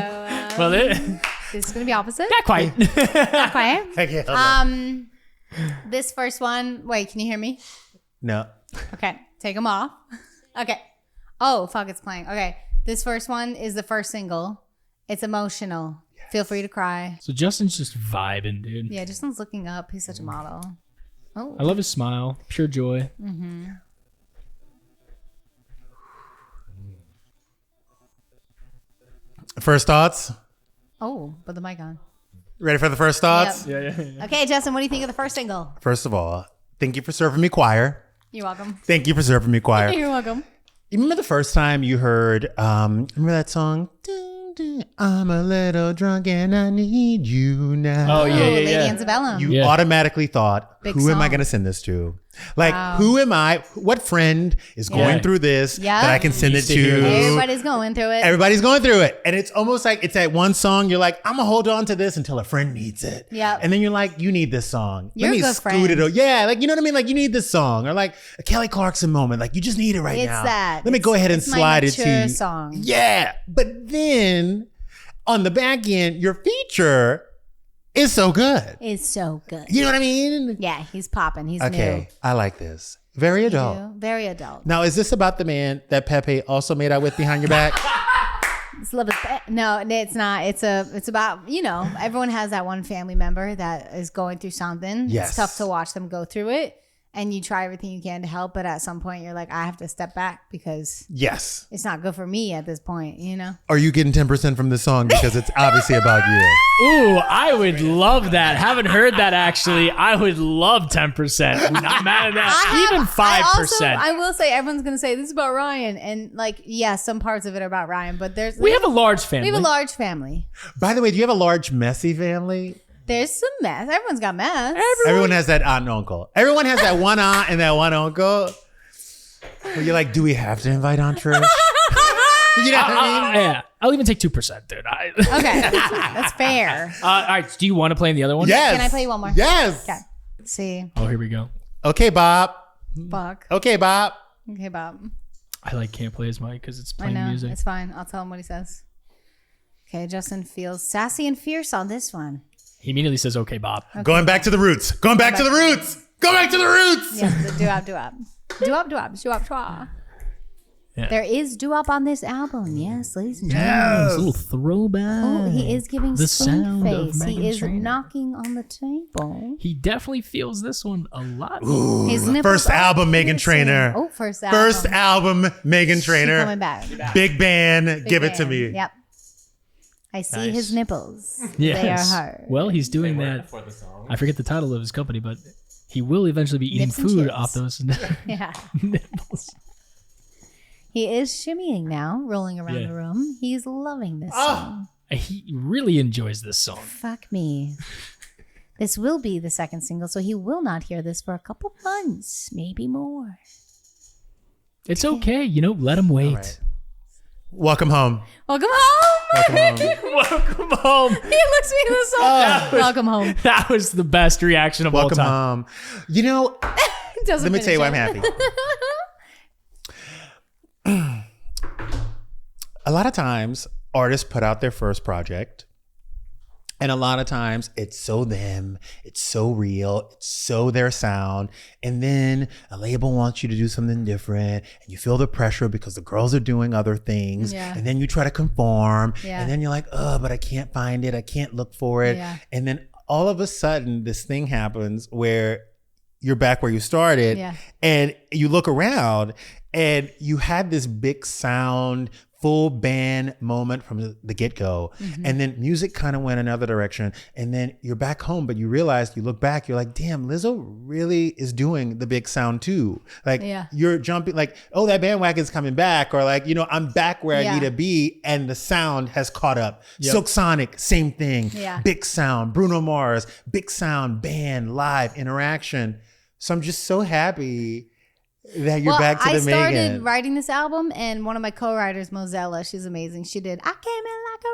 Well, this is gonna be opposite. not quite. Not quite. Okay, hold on. This first one. Wait, can you hear me? No. Okay, take them off. Okay. Oh fuck, it's playing. Okay, this first one is the first single. It's emotional. Feel free to cry. So Justin's just vibing, dude. Yeah, Justin's looking up. He's such a model. Oh, I love his smile, pure joy. First thoughts. oh, put the mic on. Ready for the first thoughts? Yep. Yeah. Okay, Justin, what do you think of the first single? First of all, thank you for serving me choir. You're welcome. Thank you for serving me choir. You're welcome. You remember the first time you heard, remember that song? Dun, dun, I'm a little drunk and I need you now. Oh yeah, Lady yeah. Antebellum. You Yeah. automatically thought, Big who am I song. going to send this to? Like, Wow. who am I? What friend is going Yeah. through this Yeah. that I can send it Needs to hear to? this. Everybody's going through it. Everybody's going through it. And it's almost like it's that one song you're like, I'm going to hold on to this until a friend needs it. Yep. And then you're like, you need this song. You're a good scoot friend. it. Yeah. Like, you know what I mean? Like, you need this song. Or like a Kelly Clarkson moment. Like, you just need it right It's now. that. Let me go ahead and It's my slide it to mature you. song. Yeah. But then on the back end, your feature is so good. It's so good. You know what I mean? Yeah, he's popping. He's Okay. I like this. Very new. adult. You do. Very adult. Now, is this about the man that Pepe also made out with behind your back? It's love is no, it's not. It's about, everyone has that one family member that is going through something. Yes. It's tough to watch them go through it. And you try everything you can to help, but at some point you're like, I have to step back because Yes. it's not good for me at this point, Are you getting 10% from this song because it's obviously about you? Ooh, I would love that. Haven't heard that actually. I would love 10%. Not mad at that. Even 5%. I will say everyone's gonna say this is about Ryan, and like, yeah, some parts of it are about Ryan, but We have a large family. we have a large family. By the way, do you have a large messy family? There's some mess. Everyone's got mess. Everyone has that aunt and uncle. Everyone has that one aunt and that one uncle. Where you're like, do we have to invite Aunt Trish? You know what I mean? Yeah, I'll even take 2%, dude. Okay, that's fair. All right, do you want to play in the other one? Yes. Can I play you one more? Yes. Okay. Let's see. Oh, here we go. Okay, Bob. Fuck. Okay, Bob. Okay, Bob. I can't play his mic because it's I playing know. music. It's fine. I'll tell him what he says. Okay, Justin feels sassy and fierce on this one. He immediately says, "Okay, Bob." Okay. Going back to the roots. Going back to the roots. Go back to the roots. Yeah, the doo-wop. Doo-wop. Yeah. There is doo-wop on this album. Yes, ladies and gentlemen. Yeah, a little throwback. Oh, he is giving the spoon sound of face. He Meghan is Trainor. knocking on the table. He definitely feels this one a lot. Ooh, His nipples first are album, Meghan piercing. Trainor. Oh, first album. First album, Meghan She Trainor. coming back. Big band. Big Give it to man. me. Yep. I see Nice. his nipples. Yes. They are hard. Well, he's doing They were that. before the song. I forget the title of his company, but he will eventually be eating Nips and food chips. off those Yeah. nipples. He is shimmying now, rolling around Yeah. the room. He's loving this song. He really enjoys this song. Fuck me. This will be the second single, so he will not hear this for a couple months, maybe more. It's okay, let him wait. right. Welcome home. Welcome home. Welcome home. Welcome home. He looks me in the soul. Welcome home. That was the best reaction of Welcome all time. home. Doesn't Let me tell you why I'm finish happy. A lot of times, artists put out their first project, and a lot of times it's so them, it's so real, it's so their sound, and then a label wants you to do something different, and you feel the pressure because the girls are doing other things, Yeah. and then you try to conform, Yeah. and then you're like, oh, but I can't find it, I can't look for it, Yeah. and then all of a sudden, this thing happens where you're back where you started, Yeah. and you look around and you had this big sound, full band moment from the get-go. Mm-hmm. And then music kind of went another direction. And then you're back home, but you realize, you look back, you're like, damn, Lizzo really is doing the big sound too. Like Yeah. you're jumping like, oh, that bandwagon's coming back. Or like, I'm back where Yeah. I need to be. And the sound has caught up. Yep. Silk Sonic, same thing. Yeah. Big sound. Bruno Mars, big sound, band, live, interaction. So I'm just so happy that you're back to the I started Meghan. writing this album, and one of my co-writers, Mozella, she's amazing. She did "I Came In Like a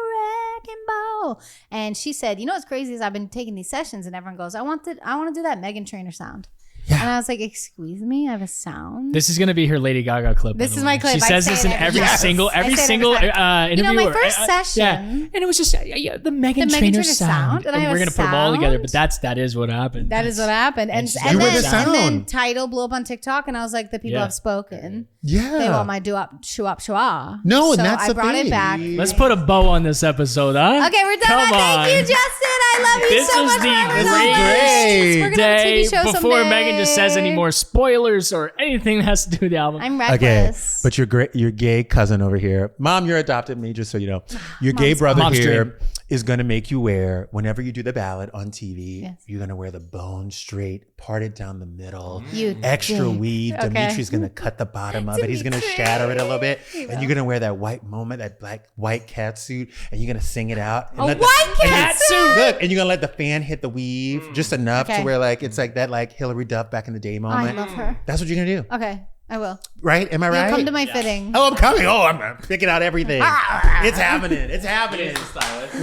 Wrecking Ball," and she said, "What's crazy is I've been taking these sessions, and everyone goes, I want to do that Meghan Trainor sound." Yeah. And I was like, "Excuse me, I have a sound." This is going to be her Lady Gaga clip. by This the is way. my clip. She I says say this it in every every time. single I say it single every time. interview. my first Yeah, session, and it was just the Meghan Meghan Trainor Trainor sound. and I have we're a gonna put them all together, but sound. that is what happened. that is what happened. And, You and, were then, the and then sound. Title blew up on TikTok, and I was like, the people Yeah. have spoken. Yeah. They want my do-up, shoe-up, shoe-ah. No, and So that's I the brought thing. it back. Let's put a bow on this episode, huh? Okay, we're done. Come Thank you, on. Justin. I love you This so is much. the for having great us. We're gonna have a Day TV show before someday. Meghan just says any more spoilers or anything that has to do with the album. I'm Okay, reckless. but your gay cousin over here, Mom, you're adopted me, just so you know. Your gay brother Mom's here dream. is going to make you wear, whenever you do the ballot on TV, Yes. you're going to wear the bone straight, parted down the middle, You extra dick. weave. Okay. Dimitri's going to cut the bottom of it. He's going to shatter it a little bit. He And will. you're going to wear that white moment, that black white cat suit, and you're going to sing it out. And A let white and cat you- suit? Look, and you're going to let the fan hit the weave just enough Okay. to where like it's like that like Hillary Duff back in the day I moment. love her. That's what you're going to do. Okay, I will. Right? Am I You right? come to my fitting. Oh, I'm coming. Oh, I'm picking out everything. It's happening. It's happening.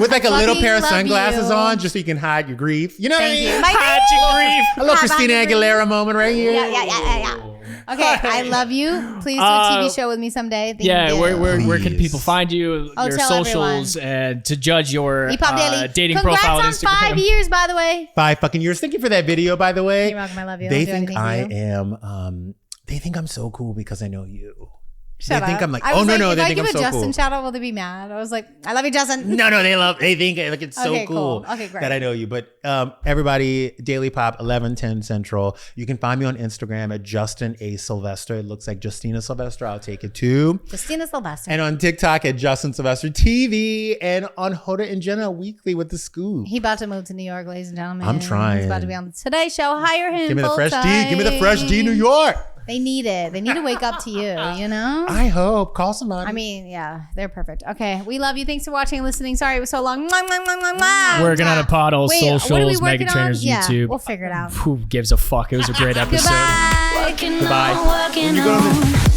With like a little fucking pair of love sunglasses you. on just so you can hide your grief. You know what I Thank mean? you. My Hide your grief. A little Hide Christina your grief. Aguilera moment right here. Yeah. Okay, I love you. Please do a TV show with me someday. Thank Yeah, you. where can Please. people find you? Oh, your tell socials and to judge your Epop Daily. dating Congrats profile on on Instagram. 5 years, by the way. 5 fucking years. Thank you for that video, by the way. You're welcome. I love you. They I'll do think anything for I you. am. They think I'm so cool because I know you. Shut they think up. I'm like, I oh was no, like, no, if they I think give I'm a so Justin cool. shout out, will they be mad? I was like, I love you, Justin. No, they think like it's so Okay, cool, cool. Okay, great. that I know you. But everybody, Daily Pop 11:10 Central. You can find me on Instagram at Justin A Sylvester. It looks like Justina Sylvester. I'll take it too. Justina Sylvester. And on TikTok at Justin Sylvester TV, and on Hoda and Jenna Weekly with the Scoop. He about to move to New York, ladies and gentlemen. I'm trying. He's about to be on the Today Show. Hire him. Give me the fresh D. full-time. Give me the fresh D, New York. They need it. They need to wake up to you, you know? I hope. Call somebody. I mean, yeah, they're perfect. Okay, we love you. Thanks for watching and listening. Sorry it was so long. Mwah, mwah, mwah, mwah, mwah. Working on a pod, all Wait, what are we socials, working Meghan Trainor's on? Yeah, YouTube. we'll figure it out. Who gives a fuck? It was a great episode. Goodbye. Goodbye. Working on.